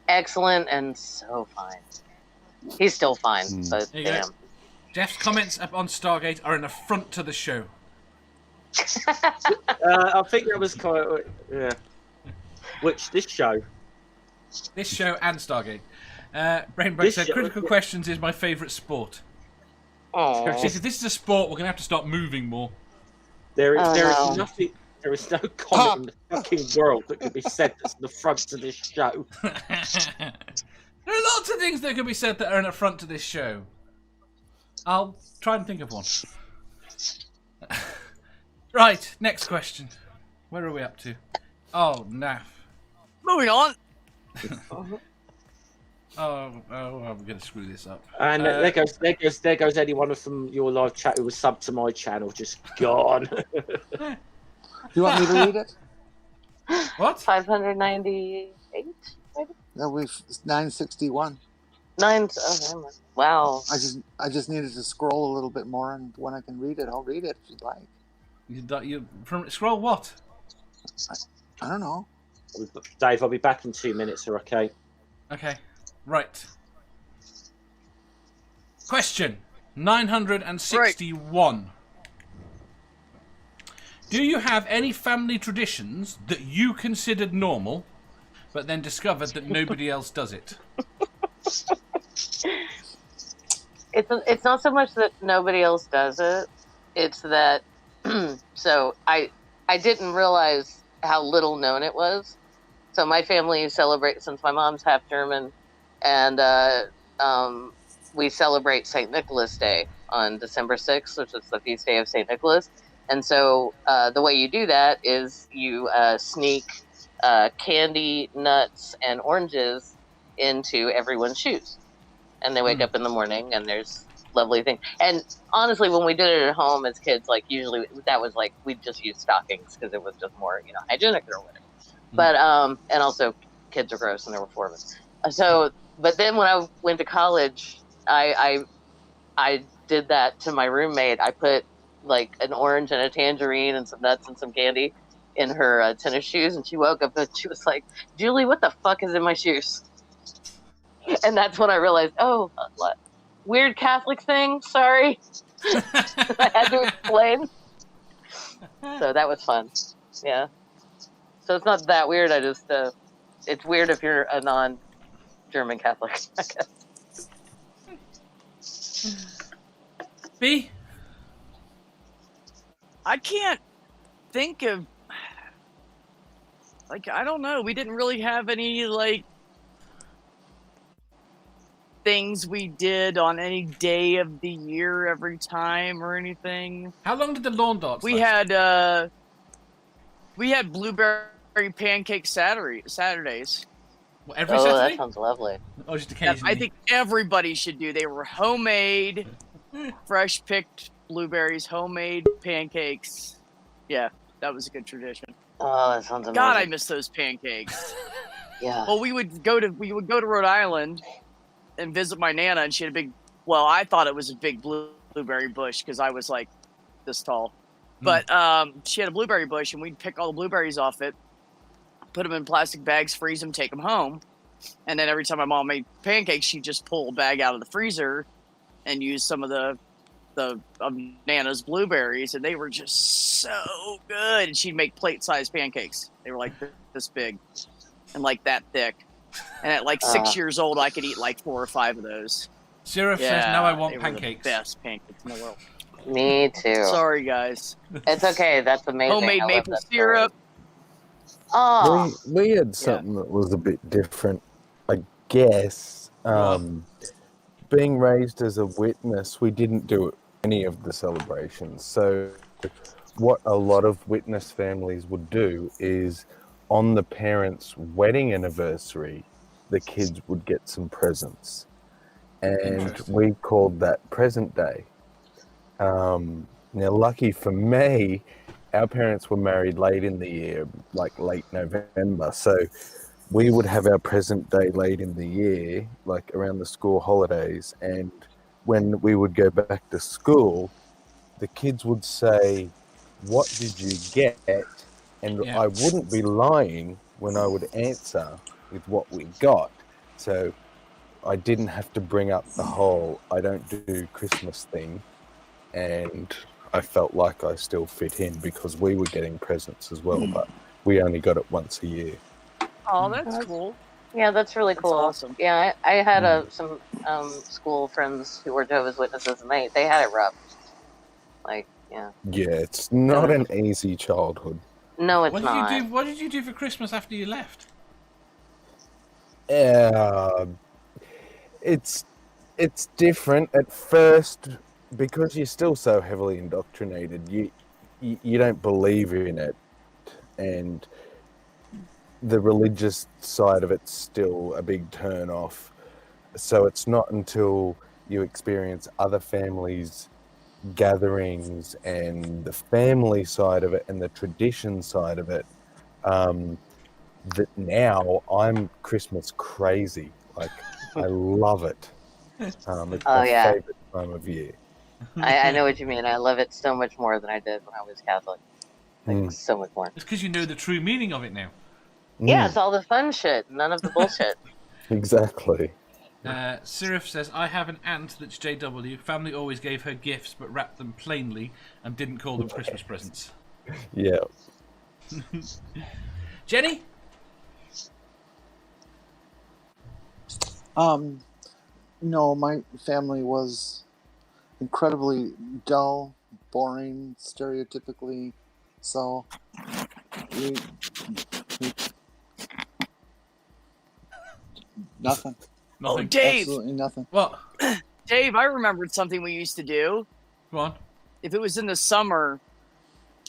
excellent and so fine. He's still fine, but damn. Jeff's comments up on Stargate are an affront to the show. I think that was quite Which this show and Stargate. Brainbug said critical questions is my favourite sport. Oh, if this is a sport, we're gonna have to start moving more. There is nothing. There is no comment in the fucking world that could be said that's the front to this show. There are lots of things that could be said that are an affront to this show. I'll try and think of one. Right, next question. Where are we up to? Oh, naff. Moving on. I'm going to screw this up. And there goes anyone from your live chat who was subbed to my channel, just gone. You want me to read it? What? 598? No, we've 961. Wow. I just needed to scroll a little bit more, and when I can read it, I'll read it if you'd like. You scroll what? I don't know. Dave, I'll be back in 2 minutes. Okay. Okay. Right. Question 961. Right. Do you have any family traditions that you considered normal, but then discovered that nobody else does it? It's not so much that nobody else does it. It's that so I didn't realize how little known it was. So my family celebrates, since my mom's half German, and we celebrate St. Nicholas Day on December 6th, which is the feast day of St. Nicholas. And so the way you do that is you sneak candy, nuts, and oranges into everyone's shoes. And they wake up in the morning and there's lovely things. And honestly, when we did it at home as kids, like usually that was like, we'd just use stockings because it was just more, hygienic or whatever. But, and also kids are gross and there were 4 of us. So, but then when I went to college, I did that to my roommate. I put like an orange and a tangerine and some nuts and some candy in her tennis shoes. And she woke up and she was like, Julie, what the fuck is in my shoes? And that's when I realized, weird Catholic thing. Sorry. I had to explain. So that was fun. Yeah. So it's not that weird. I just, it's weird if you're a non-German Catholic, I guess. B? I can't think of, I don't know. We didn't really have any, things we did on any day of the year every time or anything. How long did the lawn darts last? We had blueberry pancake Saturdays. What, every Oh, Saturday? that sounds lovely. Or just occasionally? I think everybody should do. They were homemade, fresh picked blueberries, homemade pancakes. Yeah, that was a good tradition. Oh, that sounds amazing. God, I miss those pancakes. Yeah. Well, we would go to Rhode Island and visit my Nana, and she had a big. Well, I thought it was a big blueberry bush because I was like this tall, but she had a blueberry bush, and we'd pick all the blueberries off it, put them in plastic bags, freeze them, take them home, and then every time my mom made pancakes, she'd just pull a bag out of the freezer and use some of the of Nana's blueberries, and they were just so good. And she'd make plate-sized pancakes. They were like this big and like that thick. And at like 6 years old, I could eat like 4 or 5 of those. Sheriff says, now I want they pancakes. Were the best pancakes in the world. Me too. Sorry, guys. It's okay. That's amazing. Homemade maple syrup. Oh. We had something that was a bit different, I guess. Being raised as a witness, we didn't do any of the celebrations. So what a lot of witness families would do is on the parents' wedding anniversary, the kids would get some presents. And we called that present day. Now, lucky for me, our parents were married late in the year, like late November. So we would have our present day late in the year, like around the school holidays. And when we would go back to school, the kids would say, "What did you get?" And I wouldn't be lying when I would answer with what we got. So I didn't have to bring up the whole "I don't do Christmas" thing. And I felt like I still fit in because we were getting presents as well, but we only got it once a year. Oh, that's cool. Yeah, that's really cool. That's awesome. Yeah, I had some school friends who were Jehovah's Witnesses, and they had it rough. Like, yeah. Yeah, it's not an easy childhood. No, it's not. What did you do for Christmas after you left? It's different at first because you're still so heavily indoctrinated. You don't believe in it, and the religious side of it's still a big turn off. So it's not until you experience other families' gatherings and the family side of it and the tradition side of it that now I'm Christmas crazy. Like, I love it. It's my favorite time of year. I know what you mean. I love it so much more than I did when I was Catholic. Like, so much more. It's because you know the true meaning of it now. Yeah, it's all the fun shit, none of the bullshit. Exactly. Sirif says, I have an aunt that's JW. Family always gave her gifts but wrapped them plainly and didn't call them Christmas presents. Yeah. Jenny? No, my family was incredibly dull, boring, stereotypically so. Nothing. Oh, Dave! Absolutely nothing. What? Dave, I remembered something we used to do. Go on. If it was in the summer,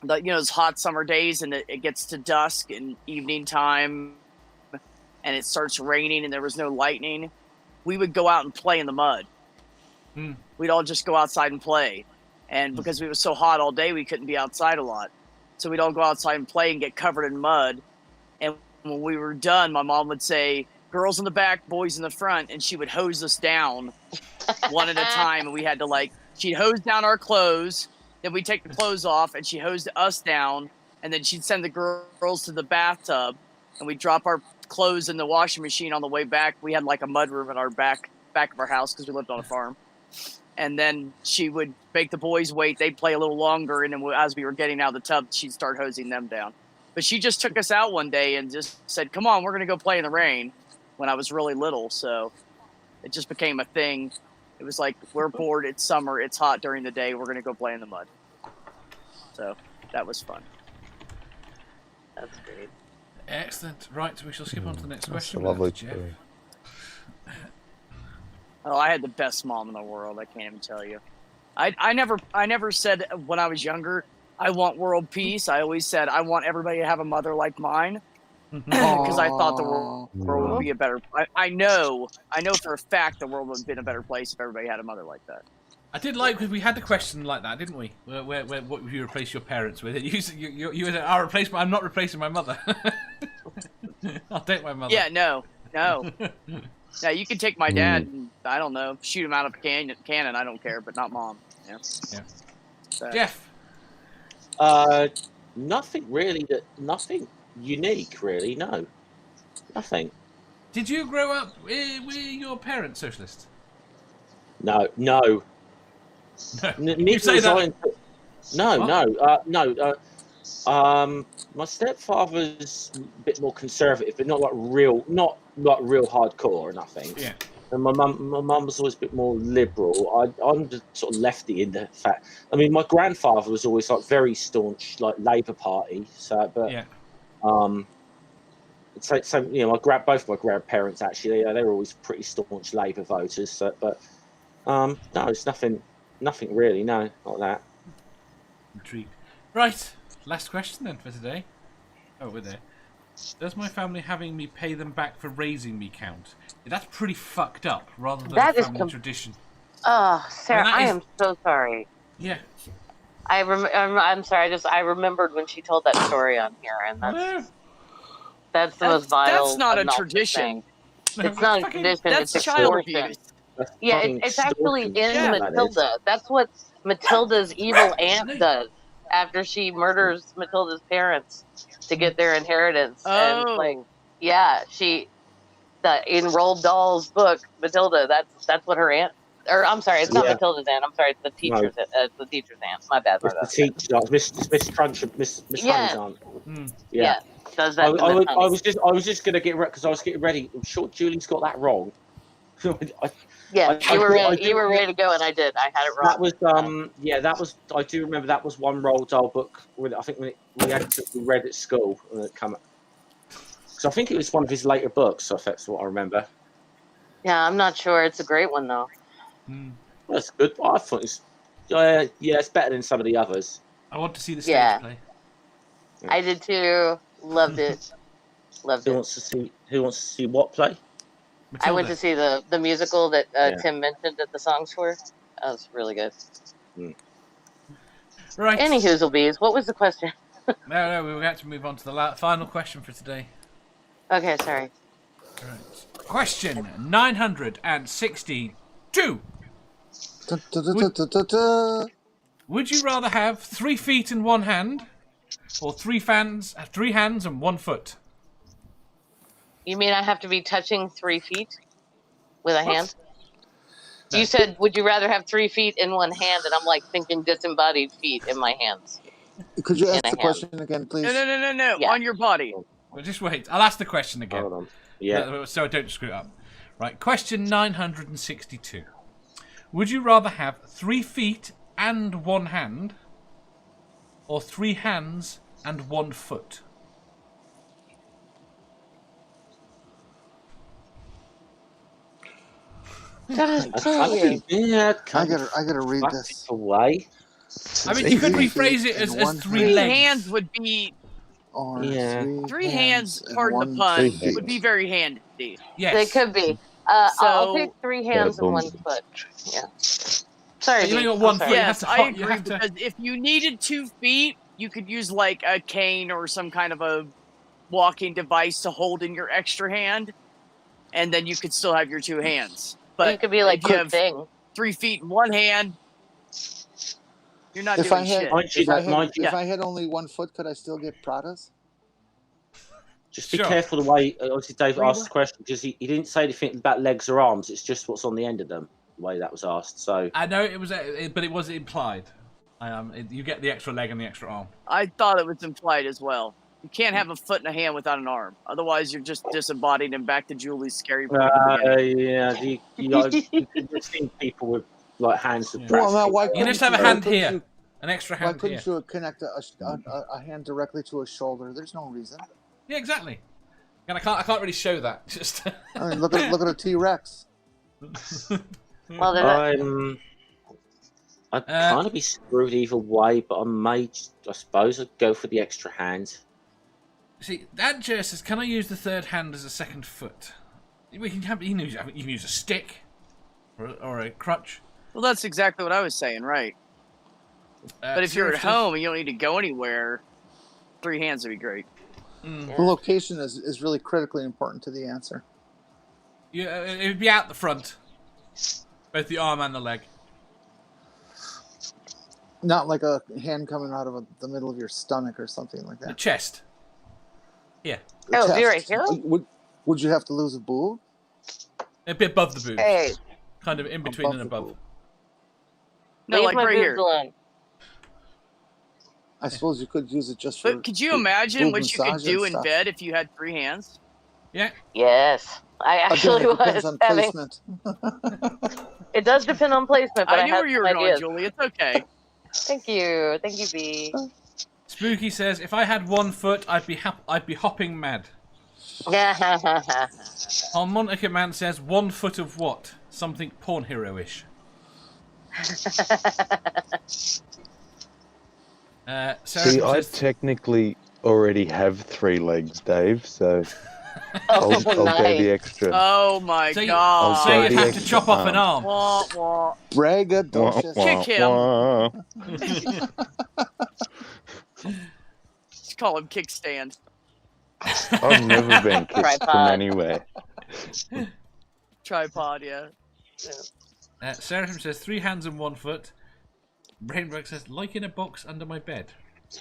those hot summer days, and it gets to dusk and evening time, and it starts raining, and there was no lightning, we would go out and play in the mud. We'd all just go outside and play, and because it was so hot all day, we couldn't be outside a lot, so we'd all go outside and play and get covered in mud. And when we were done, my mom would say, "Girls in the back, boys in the front," and she would hose us down one at a time, and we had to she'd hose down our clothes, then we'd take the clothes off, and she hosed us down, and then she'd send the girls to the bathtub, and we'd drop our clothes in the washing machine on the way back. We had a mud room in our back of our house because we lived on a farm. And then she would make the boys wait. They'd play a little longer, and then as we were getting out of the tub, she'd start hosing them down. But she just took us out one day and just said, "Come on, we're going to go play in the rain," when I was really little. So it just became a thing. It was like, we're bored, it's summer, it's hot during the day, we're going to go play in the mud. So that was fun. That's great. Excellent. Right, we shall skip on to the next That's question. a lovely Jeff. story. Oh, I had the best mom in the world. I can't even tell you. I never said when I was younger, I want world peace. I always said, I want everybody to have a mother like mine. because I thought the world would be a better. I know for a fact the world would have been a better place if everybody had a mother like that. I did like because we had the question like that, didn't we? Where what would you replace your parents with? You said, "I'll replace I'm not replacing my mother. I'll take my mother." Yeah, no. Yeah, you can take my dad and, I don't know, shoot him out of a cannon. I don't care, but not mom. Yeah. So. Jeff. Nothing really. Nothing unique, really. No, nothing. Did you grow up with your parents socialist? No. You say that. No. My stepfather's a bit more conservative, but not real hardcore or nothing. Yeah. And my mum was always a bit more liberal. I'm just sort of lefty in the fact. I mean, my grandfather was always like very staunch, like Labour Party. So, but yeah. So both my grandparents actually, they were always pretty staunch Labour voters. So, but no, it's nothing really. No, not that. Intrigued. Right. Last question then for today. Oh, we're there. Does my family having me pay them back for raising me count? That's pretty fucked up, rather than a family tradition. Oh, Sarah, I am so sorry. Yeah. I'm sorry. I remembered when she told that story on here, and that's the most vile. That's not a tradition. It's not a tradition. That's it's child abuse. Yeah, it's actually in Matilda. That's what Matilda's evil aunt does after she murders Matilda's parents to get their inheritance. Oh. And in Roald Dahl's book, Matilda, that's what her aunt. Or I'm sorry, it's not Matilda's aunt. I'm sorry, it's the teacher's. It's the teacher's aunt. My bad. The teacher, Miss Crunch, Miss Honey's aunt. Yeah. Does that? I was just gonna get because I was getting ready. I'm sure Julie's got that wrong. You were ready to go, and I did. I had it wrong. That was. I do remember that was one Roald Dahl book. I think we read at school when it came. So I think it was one of his later books. So that's what I remember. Yeah, I'm not sure. It's a great one though. That's good. I thought it's. It's better than some of the others. I want to see the stage play. I did too. Loved it. Who wants to see what play? Matilda. I went to see the musical that Tim mentioned that the songs were. That was really good. Right. Any Hoozlebees, what was the question? No, we have to move on to the final question for today. Okay, sorry. Right. Question 962. Would you rather have 3 feet in one hand, or 3 hands and 1 foot? You mean I have to be touching 3 feet with a hand? No. You said, would you rather have 3 feet in one hand? And I'm like thinking disembodied feet in my hands. Could you ask the question again, please? No. Yeah. On your body. Well, just wait. I'll ask the question again. Hold on. Yeah. So I don't screw it up. Right. Question 962. Would you rather have 3 feet and 1 hand, or 3 hands and 1 foot? I gotta read this away. I mean, you could rephrase it as 3 legs. Hands would be. Three hands, pardon the pun, would be very handy. Yes, they could be. I'll take 3 hands and 1 foot. Yeah. Sorry, you only got 1 foot. Yes, I agree. Because if you needed 2 feet, you could use like a cane or some kind of a walking device to hold in your extra hand, and then you could still have your 2 hands. But you could be like you have thing. 3 feet in 1 hand. You're not doing shit. If I had only 1 foot, could I still get Pradas? Just be careful the way, obviously, Dave asked the question, because he didn't say anything about legs or arms. It's just what's on the end of them, the way that was asked. So I know it was, but it was implied. You get the extra leg and the extra arm. I thought it was implied as well. You can't have a foot and a hand without an arm. Otherwise, you're just disembodied and back to Julie's scary. You've seen people with like hands. Yeah. Well, why you just have a hand here, an extra hand. Why couldn't you connect a hand directly to a shoulder? There's no reason. Yeah, exactly. And I can't really show that. Just I mean, look at a T-Rex. Well, I'd kind of be screwed either way, but I suppose I'd go for the extra hand. See, that Jer says, can I use the third hand as a second foot? We can have, you can use a stick or a crutch. Well, that's exactly what I was saying, right? But if you're at home and you don't need to go anywhere, 3 hands would be great. The location is really critically important to the answer. Yeah, it would be out the front, both the arm and the leg. Not like a hand coming out of the middle of your stomach or something like that. The chest. Yeah. Oh, be right here? Would you have to lose a boob? A bit above the boobs. Hey. Kind of in between and above. Boob. No, Leave like my right boobs here. alone. I suppose you could use it just for. But could you imagine boob what you could massage do and in stuff. bed if you had 3 hands? Yeah. Yes. I actually Again, it depends was on having... placement. It does depend on placement, but I knew had where you were some going, ideas. Julie. It's okay. Thank you. Thank you, B. Spooky says, if I had 1 foot, I'd be hopping mad. Harmonica Man says, 1 foot of what? Something porn hero-ish. See, I technically already have 3 legs, Dave, so I'll go the extra. Oh my god. So you'd have to chop off an arm. Wah, wah. Braggadocious. Kick him. Let's call him kickstand. I've never been kissed from anywhere. Tripod, yeah. Seraphim says 3 hands and 1 foot. Brainbug says, like in a box under my bed.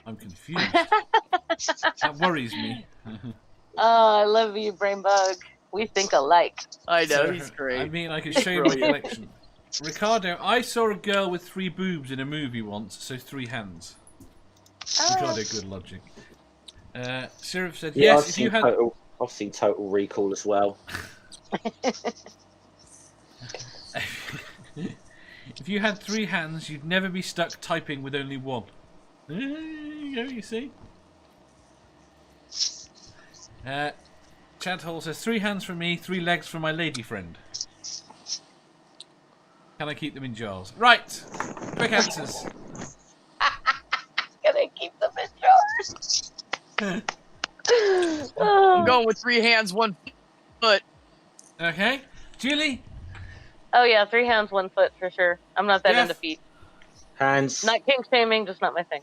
I'm confused. That worries me. Oh, I love you, Brainbug. We think alike. I know, he's great. I mean, I could show you my collection. Ricardo, I saw a girl with 3 boobs in a movie once, so 3 hands. Ricardo, good logic. Sirif said, Yeah, yes, if you had... I've seen Total Recall as well. If you had 3 hands, you'd never be stuck typing with only 1. You see? Chad Hall says, 3 hands for me, 3 legs for my lady friend. Can I keep them in jars? Right! Quick answers. Can I keep them in jars? I'm going with 3 hands, 1 foot. Okay. Julie? Oh yeah, 3 hands, 1 foot for sure. I'm not that into feet. Hands. Not kink shaming, just not my thing.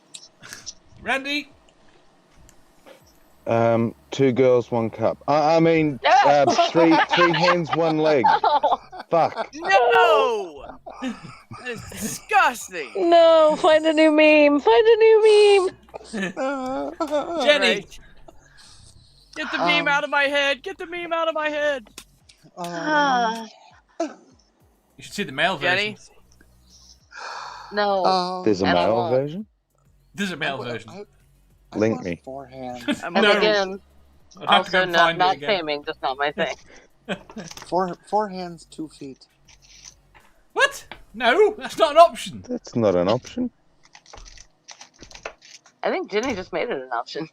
Randy? 2 girls, 1 cup. I mean, 3 hands, 1 leg. Fuck. No! That's disgusting. No, find a new meme. Find a new meme. Jenny! Right. Get the meme out of my head. Get the meme out of my head. You should see the male Jenny? version. No. There's a male version? There's a male version. Link me. 4 hands. And again, I'd have to go also and not find it again. shaming, just not my thing. 4 hands, 2 feet. What? No, that's not an option. That's not an option. I think Jenny just made it an option.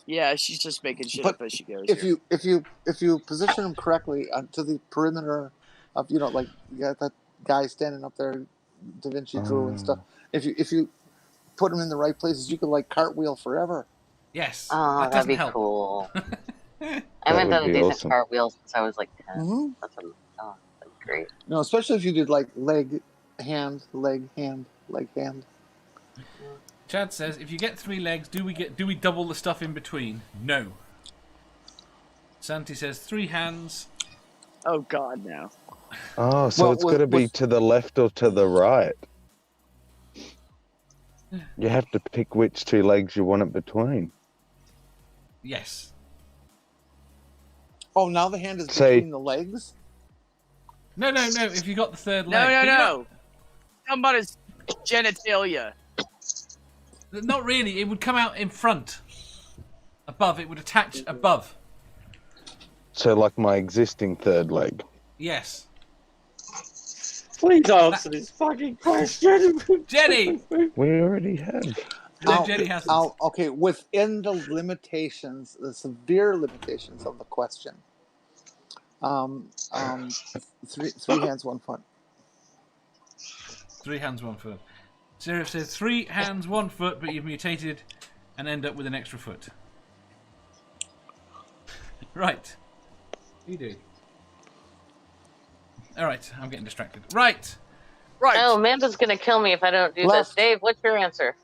Yeah, she's just making shit But up as she goes. If here. you position them correctly to the perimeter of like you got that guy standing up there, Da Vinci drew and stuff. If you put them in the right places, you could like cartwheel forever. Yes. Oh, that that'd be help. cool. I haven't done a be decent awesome. cartwheel since I was like 10. Mm-hmm. That's great. No, especially if you did like leg, hand, leg, hand, leg, hand. Chad says, if you get 3 legs, do we double the stuff in between? No. Santi says 3 hands. Oh God, no. Oh, so Well, it's got to be to the left or to the right. You have to pick which 2 legs you want it between. Yes. Oh, now the hand is Say- between the legs? No. If you got the 3rd leg. No. But you're How about his genitalia? Not really. It would come out in front. Above. It would attach above. So like my existing 3rd leg. Yes. Please answer this fucking question. Jenny! We already have. No, Jenny hasn't. Okay, within the limitations, the severe limitations of the question. 3 hands, 1 foot. 3 hands, 1 foot. Serif says 3 hands, 1 foot, but you've mutated and end up with an extra foot. Right. You do. All right, I'm getting distracted. Right. Oh, Amanda's gonna kill me if I don't do this. Dave, what's your answer?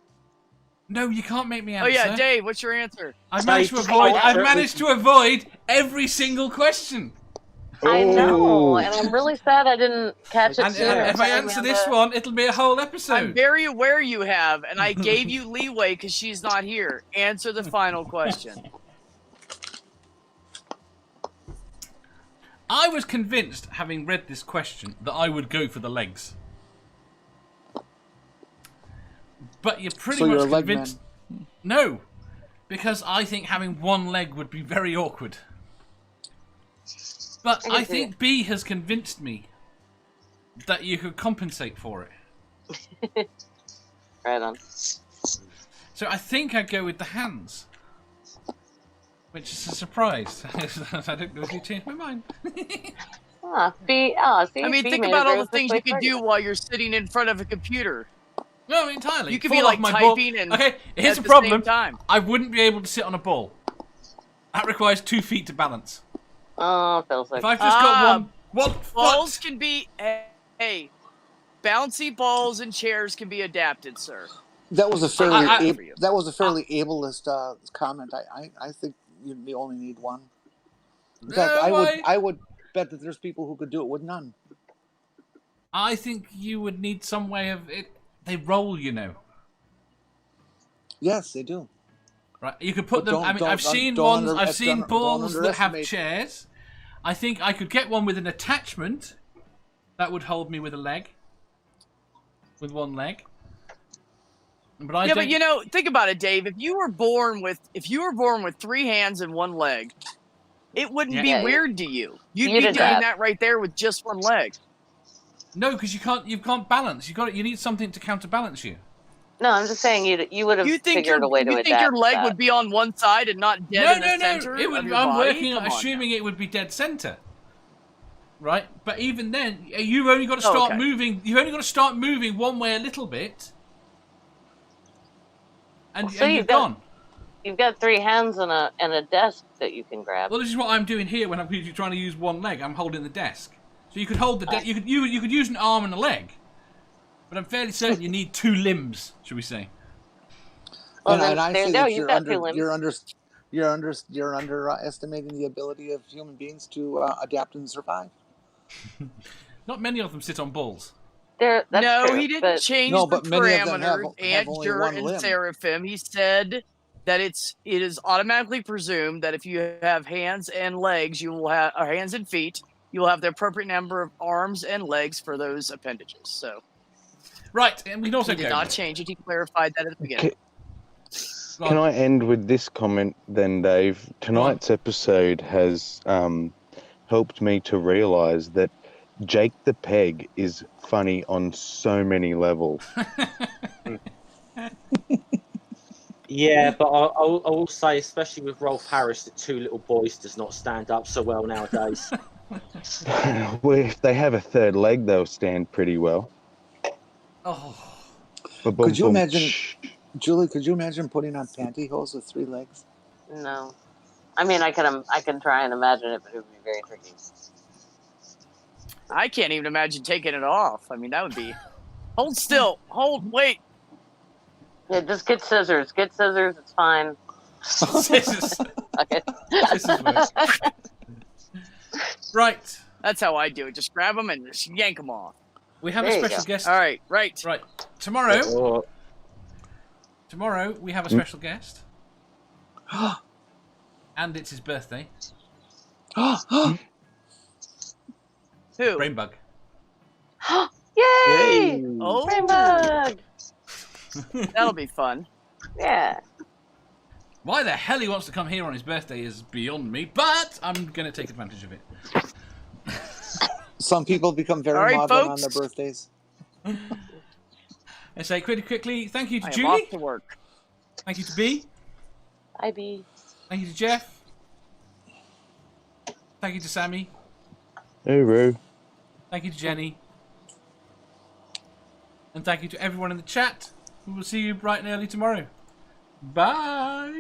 No, you can't make me answer. Oh yeah, Dave, what's your answer? I've managed to avoid every single question. I know, and I'm really sad I didn't catch it sooner. And if I answer this one, it'll be a whole episode. I'm very aware you have, and I gave you leeway because she's not here. Answer the final question. I was convinced, having read this question, that I would go for the legs. But you're pretty much convinced. No, because I think having one leg would be very awkward. But I think B has convinced me that you could compensate for it. Right on. So I think I'd go with the hands. Which is a surprise. I don't know if you changed my mind. See, I mean, think about all the things you could do while you're sitting in front of a computer. No, entirely. You could be like typing and okay, here's at the problem. Same time. I wouldn't be able to sit on a ball. That requires 2 feet to balance. Oh, feels like. If I've just got one balls can be bouncy balls and chairs can be adapted, sir. That was a fairly ableist comment. I think you only need one. In fact, I would bet that there's people who could do it with none. I think you would need some way of it. They roll, you know. Yes, they do. Right, you could put them. I mean, I've seen balls that have chairs. I think I could get one with an attachment that would hold me with a leg, with one leg. But but you know, think about it, Dave. If you were born with 3 hands and 1 leg, it wouldn't be weird to you. You'd be doing that right there with just 1 leg. No, because you can't balance. You need something to counterbalance you. No, I'm just saying you would have figured a way to adapt. You think your leg would be on one side and not dead in the center? I'm assuming it would be dead center. Right, but even then, you've only got to start moving. You've only got to start moving one way a little bit, and you've gone. You've got 3 hands and a desk that you can grab. Well, this is what I'm doing here when I'm trying to use one leg. I'm holding the desk, so you could hold the desk. You could use an arm and a leg. But I'm fairly certain you need 2 limbs, should we say? Well, and I say that you're underestimating the ability of human beings to adapt and survive. Not many of them sit on balls. He didn't change the parameters. Andrew and Seraphim. He said that it is automatically presumed that if you have hands and legs, you will have hands and feet. You will have the appropriate number of arms and legs for those appendages. So. Right, and we can also did not change it. He clarified that at the beginning. Can I end with this comment then, Dave? Tonight's episode has helped me to realise that Jake the Peg is funny on so many levels. Yeah, but I will say, especially with Rolf Harris, the 2 little boys does not stand up so well nowadays. Well, if they have a 3rd leg, they'll stand pretty well. Oh. Could you imagine, Julie? Could you imagine putting on pantyhose with 3 legs? No, I mean I can try and imagine it, but it would be very tricky. I can't even imagine taking it off. I mean, that would be. Hold still. Wait. Yeah, just get scissors. Get scissors. It's fine. Scissors. Right. That's how I do it. Just grab them and just yank them off. We have a special guest. All right, right. Tomorrow we have a special guest. And it's his birthday. Who? Brainbug. Yay! Oh, Brainbug! That'll be fun. Yeah. Why the hell he wants to come here on his birthday is beyond me, but I'm going to take advantage of it. Some people become very modern on their birthdays. I say quickly, thank you to I Julie. am off to work. Thank you to B. Hi, B. Thank you to Jeff. Thank you to Sammy. Hooroo. Thank you to Jenny. And thank you to everyone in the chat. We will see you bright and early tomorrow. Bye.